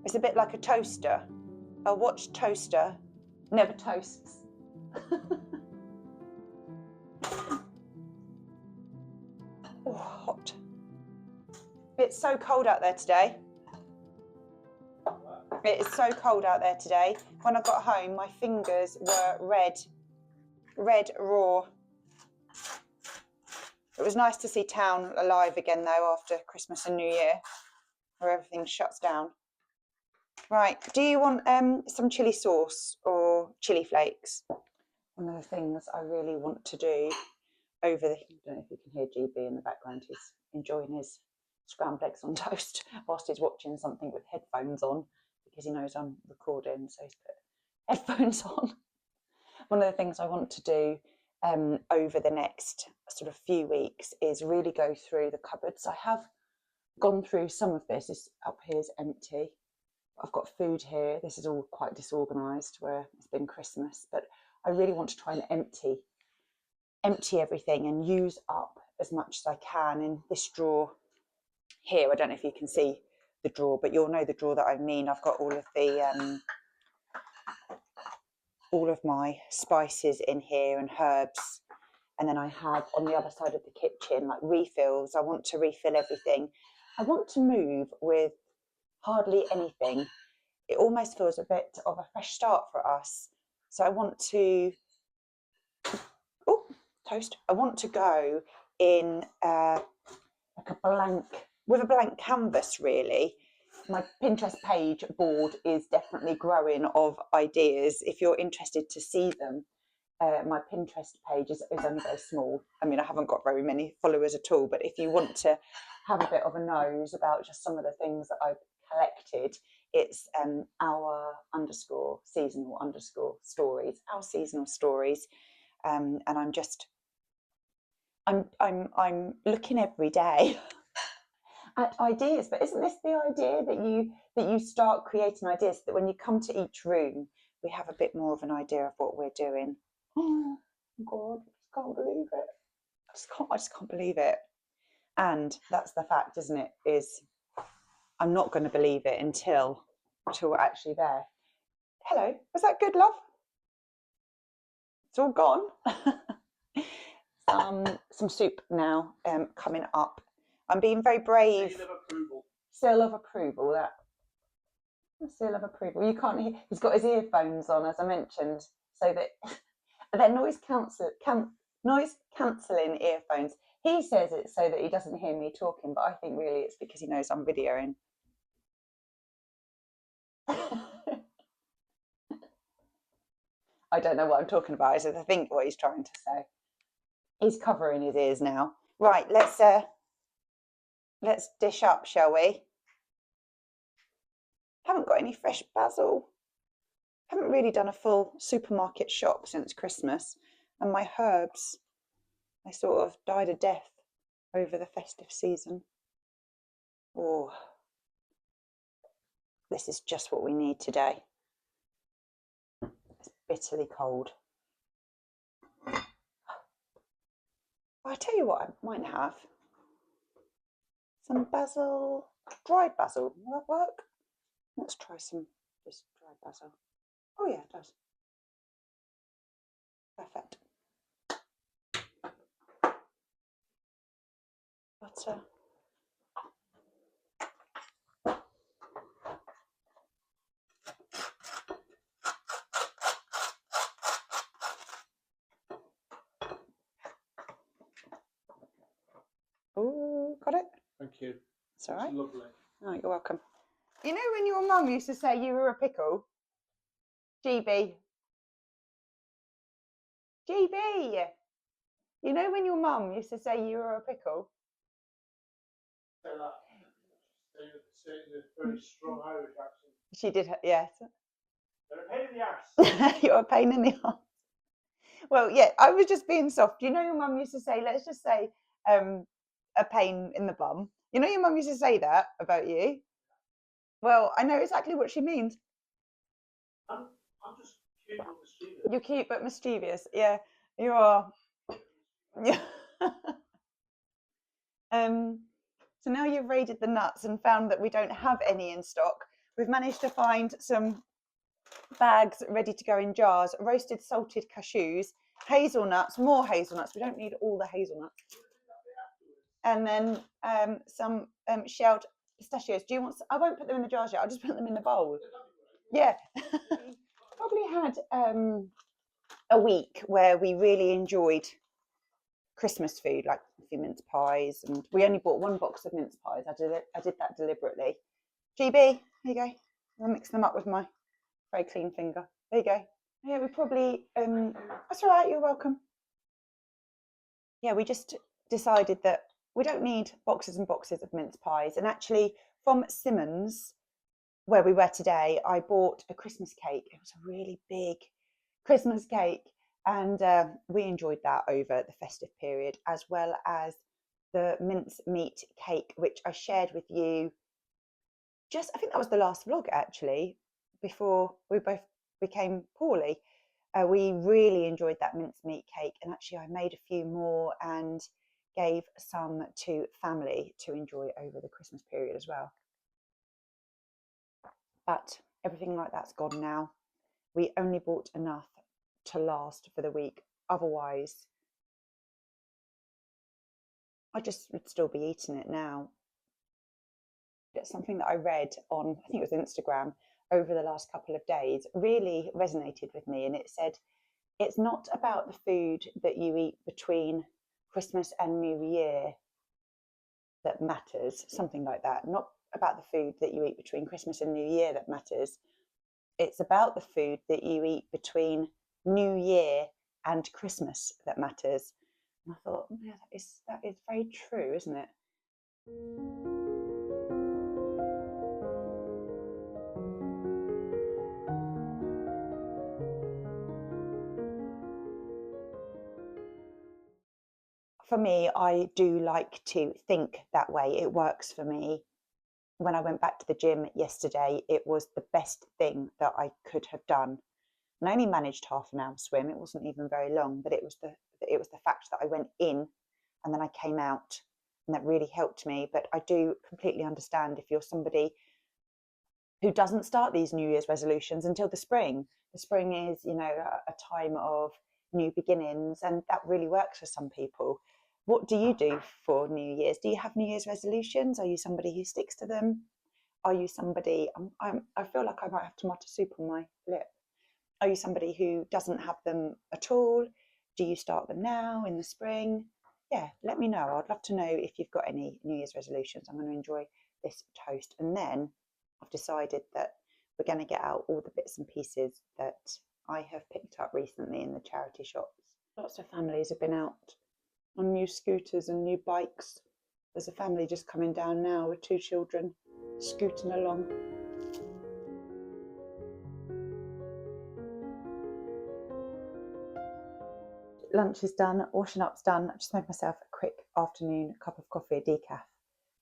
It's a bit like a toaster. A watched toaster never toasts. Oh, hot. It's so cold out there today. It is so cold out there today. When I got home, my fingers were red raw. It was nice to see town alive again though after Christmas and New Year, where everything shuts down. Right, do you want some chilli sauce or chili flakes? One of the things I really want to do over the, I don't know if you can hear GB in the background, he's enjoying his scrambled eggs on toast whilst he's watching something with headphones on because he knows I'm recording, so he's put headphones on. One of the things I want to do over the next sort of few weeks is really go through the cupboards. I have gone through some of this. This up here is empty. I've got food here. This is all quite disorganised where it's been Christmas, but I really want to try and empty everything and use up as much as I can in this drawer here. I don't know if you can see the drawer, but you'll know the drawer that I mean. I've got all of the all of my spices in here and herbs, and then I have on the other side of the kitchen like refills. I want to refill everything. I want to move with hardly anything. It almost feels a bit of a fresh start for us. So I want to, oh, toast. I want to go in like a blank, with a blank canvas really. My Pinterest page board is definitely growing of ideas. If you're interested to see them, my Pinterest page is only very small. I mean, I haven't got very many followers at all, but if you want to have a bit of a nose about just some of the things that I've collected, it's our seasonal stories, and I'm looking every day at ideas. But isn't this the idea that you start creating ideas, that when you come to each room we have a bit more of an idea of what we're doing? Oh God, I can't believe it. I just can't believe it. And that's the fact, isn't it? Is I'm not going to believe it until we're actually there. Hello, was that good, love? It's all gone. Some soup now coming up. I'm being very brave. Seal of approval. Seal of approval. That seal of approval. You can't hear. He's got his earphones on, as I mentioned, so that they're noise cancelling earphones. He says it so that he doesn't hear me talking, but I think really it's because he knows I'm videoing. I don't know what I'm talking about. I think what he's trying to say. He's covering his ears now. Right, let's dish up, shall we? Haven't got any fresh basil. Haven't really done a full supermarket shop since Christmas, and my herbs, they sort of died a death over the festive season. Oh, this is just what we need today. It's bitterly cold. I tell you what I might have. some basil, dried basil. Will that work? Let's try some this dried basil. Oh yeah, it does. Perfect. Butter. Oh, got it? Thank you. It's all right. Lovely. Oh, you're welcome. You know when your mum used to say you were a pickle? GB. GB. You know when your mum used to say you were a pickle? Say that. Say it in a very strong Irish accent. She did, yes. They're a pain in the arse. You're a pain in the arse. Well, yeah, I was just being soft. You know your mum used to say, let's just say a pain in the bum. You know your mum used to say that about you? Well, I know exactly what she means. I'm just cute but mischievous. You're cute but mischievous. Yeah, you are. Yeah. So now you've raided the nuts and found that we don't have any in stock. We've managed to find some bags ready to go in jars, roasted salted cashews, hazelnuts, more hazelnuts. We don't need all the hazelnuts. And then some shelled pistachios. Do you want? I won't put them in the jars yet. I'll just put them in the bowl. Yeah. Probably had a week where we really enjoyed Christmas food, like a few mince pies, and we only bought one box of mince pies. I did that deliberately. GB, here you go. I'll mix them up with my very clean finger. There you go. Yeah, we probably that's all right, you're welcome. Yeah, we just decided that we don't need boxes and boxes of mince pies. And actually from Simmons, where we were today, I bought a Christmas cake. It was a really big Christmas cake. And we enjoyed that over the festive period, as well as the mince meat cake, which I shared with you just, I think that was the last vlog actually, before we both became poorly. We really enjoyed that mincemeat cake, and actually I made a few more and gave some to family to enjoy over the Christmas period as well. But everything like that's gone now. We only bought enough to last for the week. Otherwise, I just would still be eating it now. It's something that I read on, I think it was Instagram, over the last couple of days, really resonated with me. And it said, it's not about the food that you eat between Christmas and New Year that matters, something like that. Not about the food that you eat between Christmas and New Year that matters. It's about the food that you eat between New Year and Christmas that matters. And I thought, yeah, that is very true, isn't it? For me, I do like to think that way. It works for me. When I went back to the gym yesterday, it was the best thing that I could have done. And I only managed half an hour swim. It wasn't even very long, but it was the fact that I went in and then I came out, and that really helped me. But I do completely understand if you're somebody who doesn't start these New Year's resolutions until the spring. The spring is, you know, a time of new beginnings, and that really works for some people. What do you do for New Year's? Do you have New Year's resolutions? Are you somebody who sticks to them? Are you somebody, I feel like I might have tomato soup on my lip. Are you somebody who doesn't have them at all? Do you start them now in the spring? Yeah, let me know. I'd love to know if you've got any New Year's resolutions. I'm going to enjoy this toast. And then I've decided that we're going to get out all the bits and pieces that I have picked up recently in the charity shops. Lots of families have been out on new scooters and new bikes. There's a family just coming down now with 2 children scooting along. Lunch is done, washing up's done. I just made myself a quick afternoon cup of coffee, a decaf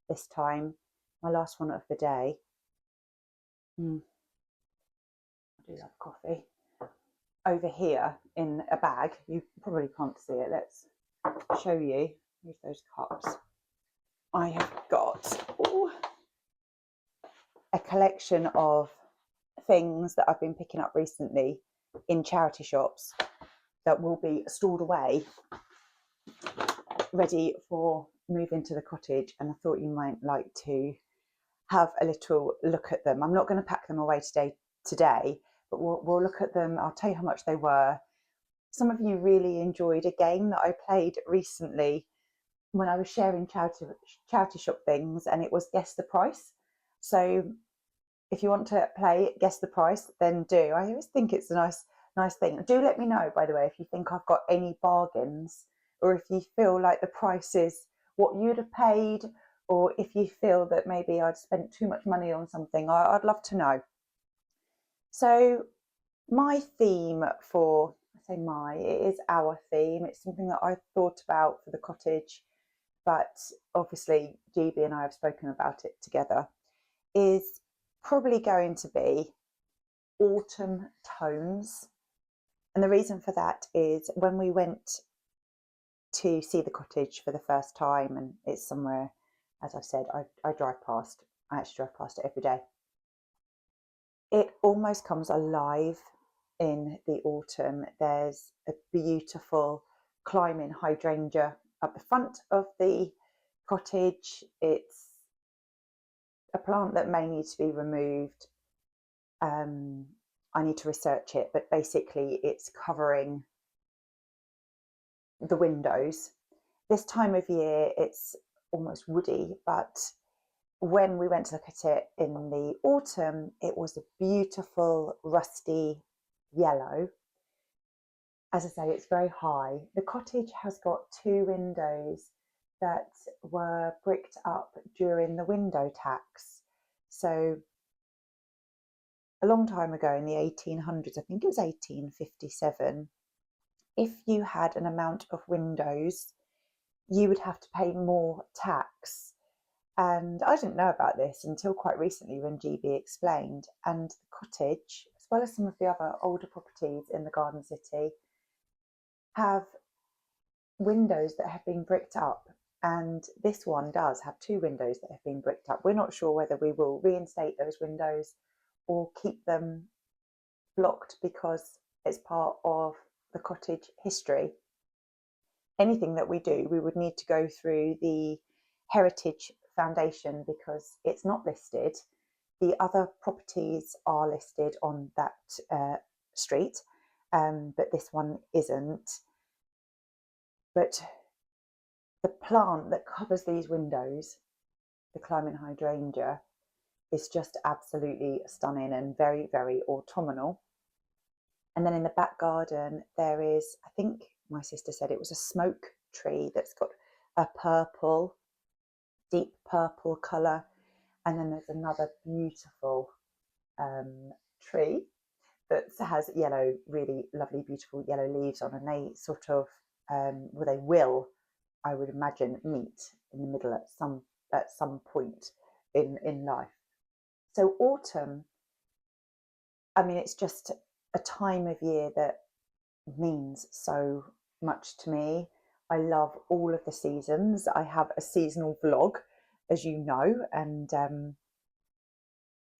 this time. My last one of the day. I do love coffee. Over here in a bag, you probably can't see it. Let's show you. Use those cups. I have got a collection of things that I've been picking up recently in charity shops that will be stored away, ready for moving to the cottage, and I thought you might like to have a little look at them. I'm not going to pack them away today, but we'll look at them. I'll tell you how much they were. Some of you really enjoyed a game that I played recently when I was sharing charity shop things, and it was guess the price. So if you want to play guess the price, then do. I always think it's a nice thing. Do let me know, by the way, if you think I've got any bargains, or if you feel like the price is what you'd have paid, or if you feel that maybe I'd spent too much money on something. I'd love to know. So my theme for, I say my, it is our theme. It's something that I thought about for the cottage, but obviously GB and I have spoken about it together, is probably going to be autumn tones. And the reason for that is when we went to see the cottage for the first time, and it's somewhere, as I've said, I drive past. I actually drive past it every day. It almost comes alive in the autumn. There's a beautiful climbing hydrangea at the front of the cottage. It's a plant that may need to be removed. I need to research it, but basically it's covering the windows. This time of year it's almost woody, but when we went to look at it in the autumn, it was a beautiful rusty yellow. As I say, it's very high. The cottage has got 2 windows that were bricked up during the window tax. So a long time ago in the 1800s, I think it was 1857, if you had an amount of windows, you would have to pay more tax. And I didn't know about this until quite recently when GB explained. And the cottage, as well as some of the other older properties in the Garden City, have windows that have been bricked up. And this one does have 2 windows that have been bricked up. We're not sure whether we will reinstate those windows or keep them blocked because it's part of the cottage history. Anything that we do, we would need to go through the Heritage Foundation because it's not listed. The other properties are listed on that street, but this one isn't. But the plant that covers these windows, the climbing hydrangea, is just absolutely stunning and very, very autumnal. And then in the back garden, there is, I think my sister said it was a smoke tree that's got a purple, deep purple colour. And then there's another beautiful tree that has yellow, really lovely, beautiful yellow leaves on, and they sort of, well, they will, I would imagine, meet in the middle at some point in life. So autumn, I mean, it's just a time of year that means so much to me. I love all of the seasons. I have a seasonal vlog, as you know, and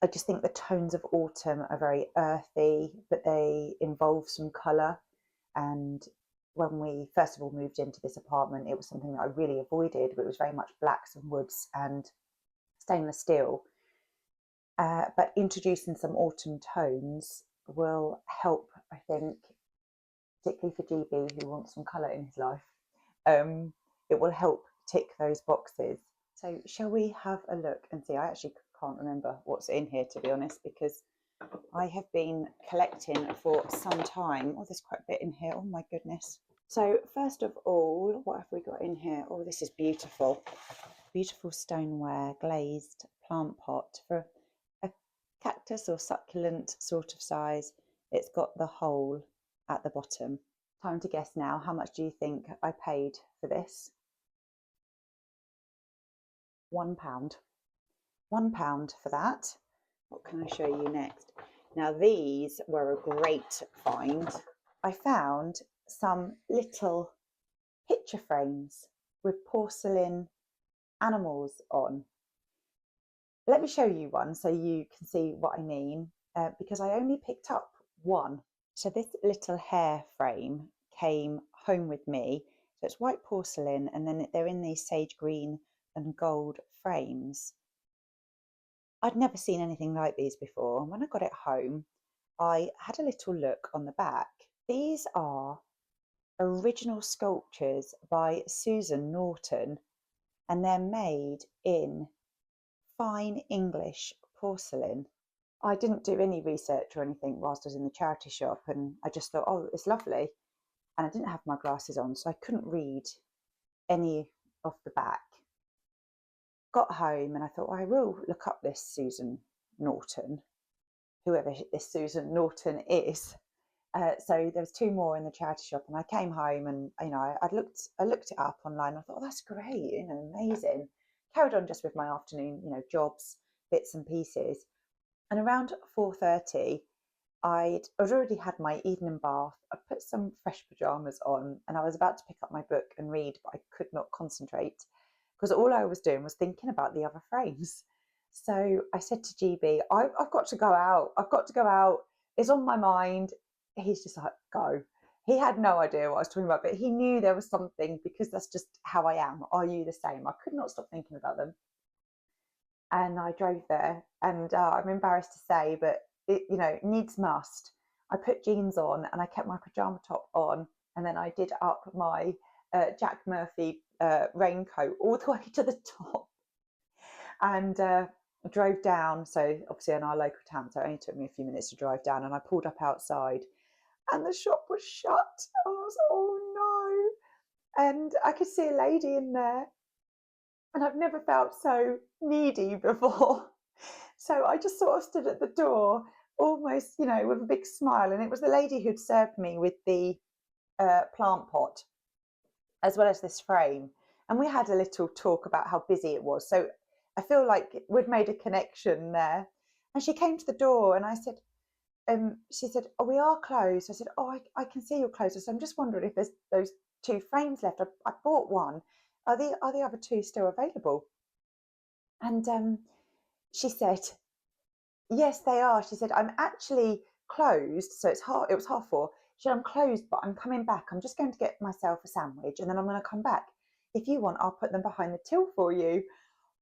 I just think the tones of autumn are very earthy, but they involve some colour. And when we first of all moved into this apartment, it was something that I really avoided, but it was very much blacks and woods and stainless steel. But introducing some autumn tones will help, I think, particularly for GB who wants some colour in his life. It will help tick those boxes. So shall we have a look and see? I actually can't remember what's in here, to be honest, because I have been collecting for some time. Oh, there's quite a bit in here. Oh my goodness. So first of all, what have we got in here? Oh, this is beautiful. Beautiful stoneware glazed plant pot for a cactus or succulent sort of size. It's got the hole at the bottom. Time to guess now. How much do you think I paid for this? £1. £1 for that. What can I show you next? Now these were a great find. I found some little picture frames with porcelain animals on. Let me show you one so you can see what I mean, because I only picked up one. So this little hair frame came home with me. So it's white porcelain, and then they're in these sage green and gold frames. I'd never seen anything like these before. And when I got it home, I had a little look on the back. These are original sculptures by Susan Norton, and they're made in fine English porcelain. I didn't do any research or anything whilst I was in the charity shop, and I just thought, oh, it's lovely. And I didn't have my glasses on, so I couldn't read any of the back. Got home and I thought, well, I will look up this Susan Norton, whoever this Susan Norton is. So there was two more in the charity shop, and I came home and I looked it up online. I thought, oh, that's great, amazing. Carried on just with my afternoon, jobs, bits and pieces. And around 4:30, I'd already had my evening bath. I put some fresh pajamas on, and I was about to pick up my book and read, but I could not concentrate because all I was doing was thinking about the other frames. So I said to GB, I've got to go out. I've got to go out. It's on my mind. He's just like, go. He had no idea what I was talking about, but he knew there was something, because that's just how I am. Are you the same? I could not stop thinking about them. And I drove there, and I'm embarrassed to say, but it, needs must. I put jeans on and I kept my pajama top on, and then I did up my Jack Murphy raincoat all the way to the top, and drove down. So obviously in our local town, so it only took me a few minutes to drive down, and I pulled up outside and the shop was shut. I was, oh no. And I could see a lady in there, and I've never felt so needy before. So I just sort of stood at the door, almost, with a big smile. And it was the lady who'd served me with the plant pot, as well as this frame. And we had a little talk about how busy it was. So I feel like we'd made a connection there. And she came to the door, and I said, she said, oh, we are closed. I said, oh, I can see you're closed. So I'm just wondering if there's those two frames left. I bought one. Are the other two still available? And she said, yes, they are. She said, I'm actually closed. So it was 4:30. She said, I'm closed, but I'm coming back. I'm just going to get myself a sandwich, and then I'm going to come back. If you want, I'll put them behind the till for you.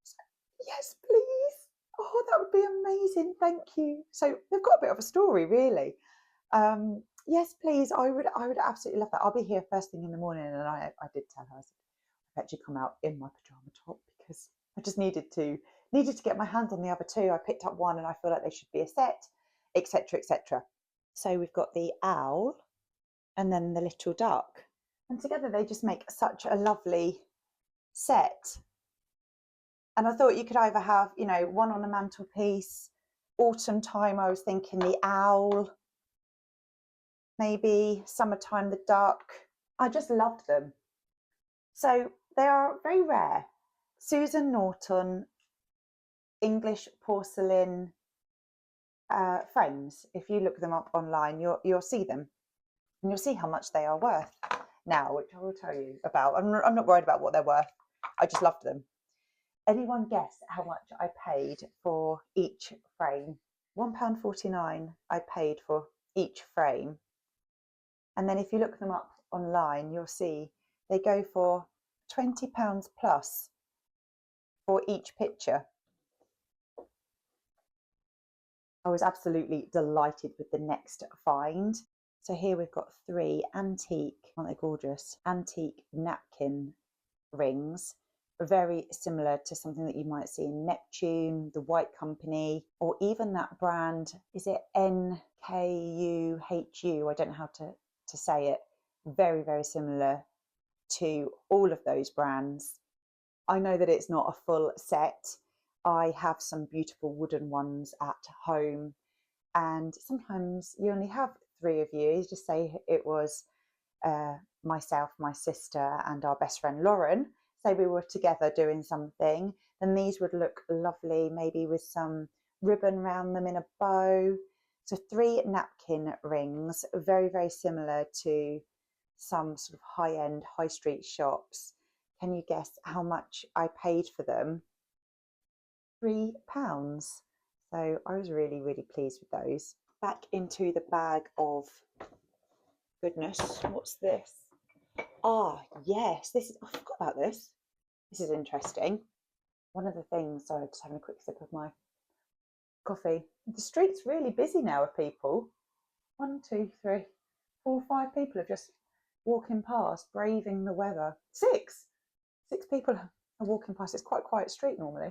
Said, yes, please. Oh, that would be amazing. Thank you. So they've got a bit of a story, really. Yes, please. I would absolutely love that. I'll be here first thing in the morning. And I did tell her, I said, I've actually come out in my pajama top because I just needed to get my hands on the other two. I picked up one and I feel like they should be a set, etc., etc. So we've got the owl and then the little duck, and together they just make such a lovely set. And I thought you could either have, one on a mantelpiece. Autumn time, I was thinking the owl. Maybe summertime, the duck. I just loved them. So they are very rare. Susan Norton English porcelain frames. If you look them up online, you'll see them, and you'll see how much they are worth now, which I will tell you about. I'm not worried about what they're worth. I just loved them. Anyone guess how much I paid for each frame? £1.49 I paid for each frame. And then if you look them up online, you'll see they go for £20 plus for each picture. I was absolutely delighted with the next find. So here we've got 3 antique, aren't they gorgeous, antique napkin rings, very similar to something that you might see in Neptune, the White Company, or even that brand, is it NKUHU? I don't know how to say it. Very, very similar to all of those brands. I know that it's not a full set. I have some beautiful wooden ones at home, and sometimes you only have 3 of you. You just say it was myself, my sister, and our best friend Lauren. Say we were together doing something, then these would look lovely, maybe with some ribbon around them in a bow. So 3 napkin rings, very, very similar to some sort of high-end high street shops. Can you guess how much I paid for them? £3. So I was really, really pleased with those. Back into the bag of goodness. What's this? Ah, yes, this is, I forgot about this. This is interesting. One of the things, sorry, just having a quick sip of my coffee. The street's really busy now with people. 1, 2, 3, 4, 5 people are just walking past, braving the weather. Six people are walking past. It's quite a quiet street normally.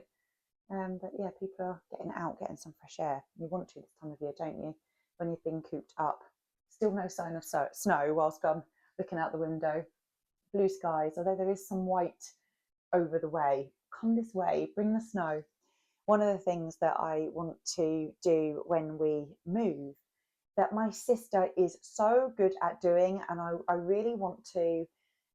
But yeah, people are getting out, getting some fresh air. You want to this time of year, don't you? When you've been cooped up. Still no sign of snow whilst I'm looking out the window. Blue skies, although there is some white over the way. Come this way, bring the snow. One of the things that I want to do when we move, that my sister is so good at doing, and I really want to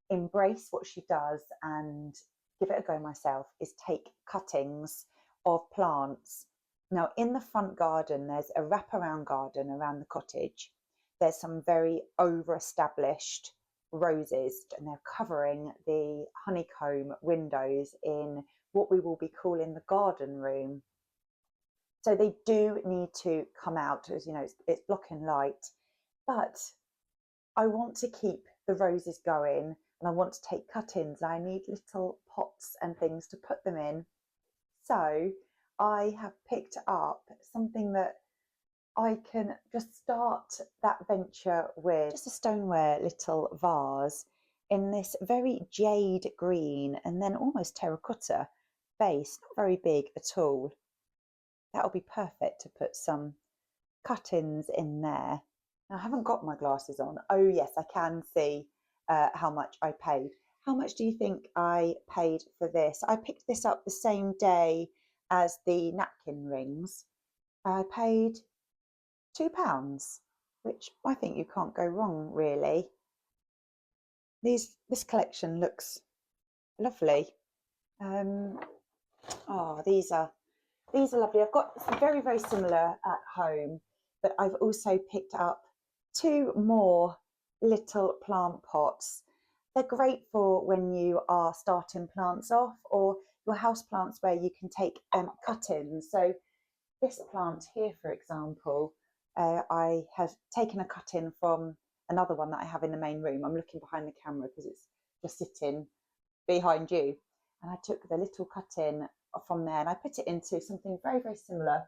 embrace what she does and give it a go myself, is take cuttings of plants. Now, in the front garden, there's a wraparound garden around the cottage. There's some very over-established roses, and they're covering the honeycomb windows in what we will be calling the garden room. So they do need to come out, as you know, it's blocking light, but I want to keep the roses going, and I want to take cuttings. I need little pots and things to put them in. So I have picked up something that I can just start that venture with. Just a stoneware little vase in this very jade green and then almost terracotta base, not very big at all. That'll be perfect to put some cuttings in there. Now, I haven't got my glasses on. Oh yes, I can see how much I paid. How much do you think I paid for this? I picked this up the same day as the napkin rings. I paid £2, which I think you can't go wrong, really. This collection looks lovely. Oh, these are lovely. I've got some very, very similar at home, but I've also picked up 2 more little plant pots. They're great for when you are starting plants off, or your house plants where you can take cuttings. So this plant here, for example, I have taken a cutting from another one that I have in the main room. I'm looking behind the camera because it's just sitting behind you. And I took the little cutting from there and I put it into something very, very similar.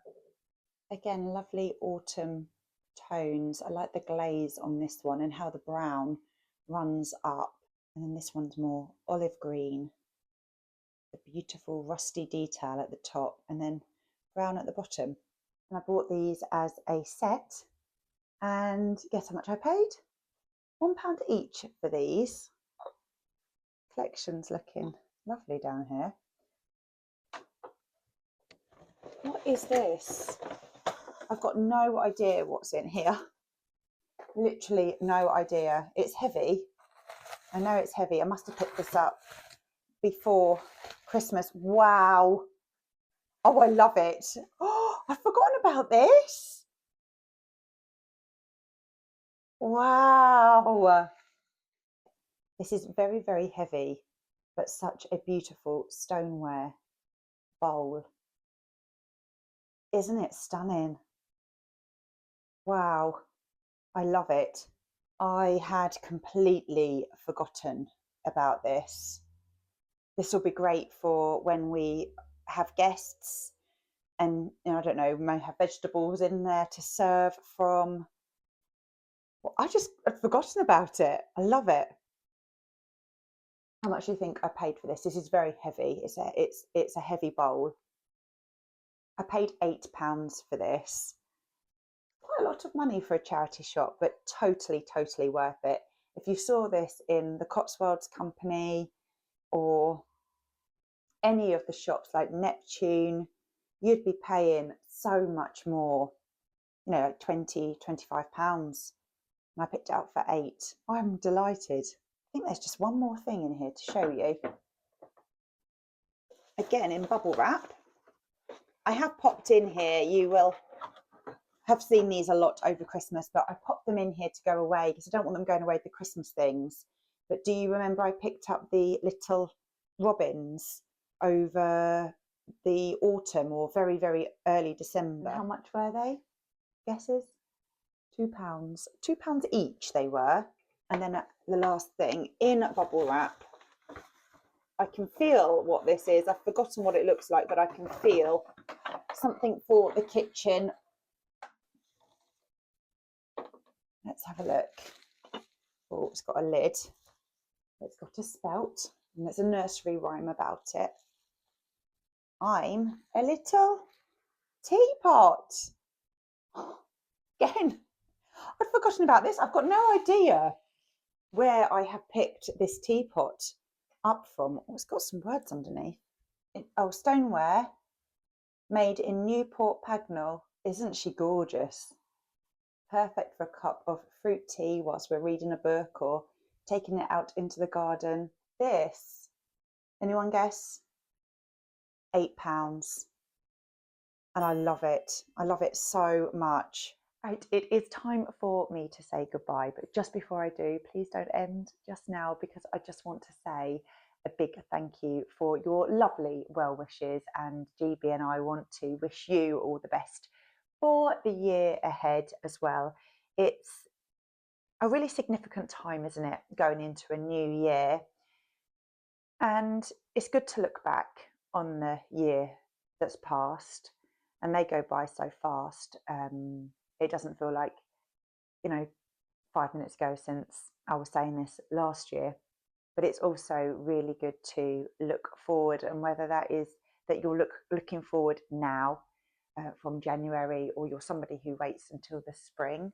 Again, lovely autumn tones. I like the glaze on this one and how the brown runs up. And then this one's more olive green. The beautiful rusty detail at the top and then brown at the bottom. And I bought these as a set, and guess how much I paid? £1 each for these. Collection's looking lovely down here. What is this? I've got no idea what's in here. Literally no idea. It's heavy. I know it's heavy. I must have picked this up before Christmas. Wow. Oh, I love it. Oh, I've forgotten about this. Wow. This is very, very heavy, but such a beautiful stoneware bowl. Isn't it stunning? Wow. I love it. I had completely forgotten about this. This will be great for when we have guests and, you know, I don't know, we may have vegetables in there to serve from. Well, I just had forgotten about it. I love it. How much do you think I paid for this? This is very heavy. It's a heavy bowl. I paid £8 for this. Quite a lot of money for a charity shop, but totally, totally worth it. If you saw this in the Cotswolds Company or any of the shops like Neptune, you'd be paying so much more, you know, like £20, £25. And I picked it up for £8. I'm delighted. I think there's just one more thing in here to show you. Again, in bubble wrap. I have popped in here, you will have seen these a lot over Christmas, but I popped them in here to go away because I don't want them going away with the Christmas things. But do you remember I picked up the little robins over the autumn or very, very early December. How much were they? Guesses? £2. £2 each they were. And then the last thing, in bubble wrap, I can feel what this is. I've forgotten what it looks like, but I can feel something for the kitchen. Let's have a look. Oh, it's got a lid. It's got a spout, and there's a nursery rhyme about it. I'm a little teapot. Again, I'd forgotten about this. I've got no idea where I have picked this teapot up from. Oh, it's got some words underneath. Oh, stoneware made in Newport Pagnell. Isn't she gorgeous? Perfect for a cup of fruit tea whilst we're reading a book or taking it out into the garden. This, anyone guess? £8. And I love it. I love it so much. Right, it is time for me to say goodbye, but just before I do, please don't end just now, because I just want to say a big thank you for your lovely well wishes, and GB and I want to wish you all the best for the year ahead as well. It's a really significant time, isn't it, going into a new year, and it's good to look back on the year that's passed, and they go by so fast. It doesn't feel like, 5 minutes ago since I was saying this last year, but it's also really good to look forward, and whether that is that you're looking forward now from January, or you're somebody who waits until the spring.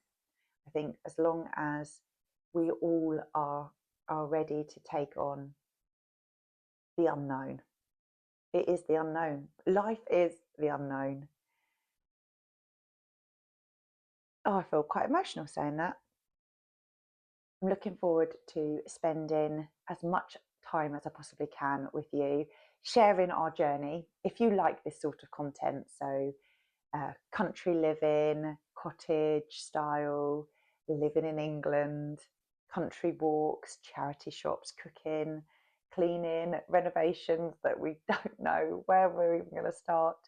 I think as long as we all are ready to take on the unknown. It is the unknown. Life is the unknown. Oh, I feel quite emotional saying that. I'm looking forward to spending as much time as I possibly can with you, sharing our journey. If you like this sort of content, so country living, cottage style, living in England, country walks, charity shops, cooking, cleaning, renovations that we don't know where we're even going to start,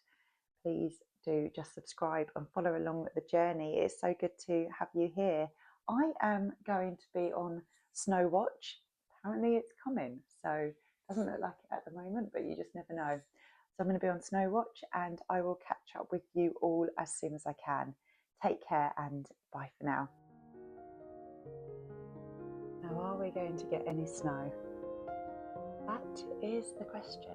please do just subscribe and follow along with the journey. It's so good to have you here. I am going to be on Snow Watch. Apparently it's coming, so doesn't look like it at the moment, but you just never know. So I'm going to be on Snow Watch, and I will catch up with you all as soon as I can. Take care, and bye for now. Now, are we going to get any snow? That is the question.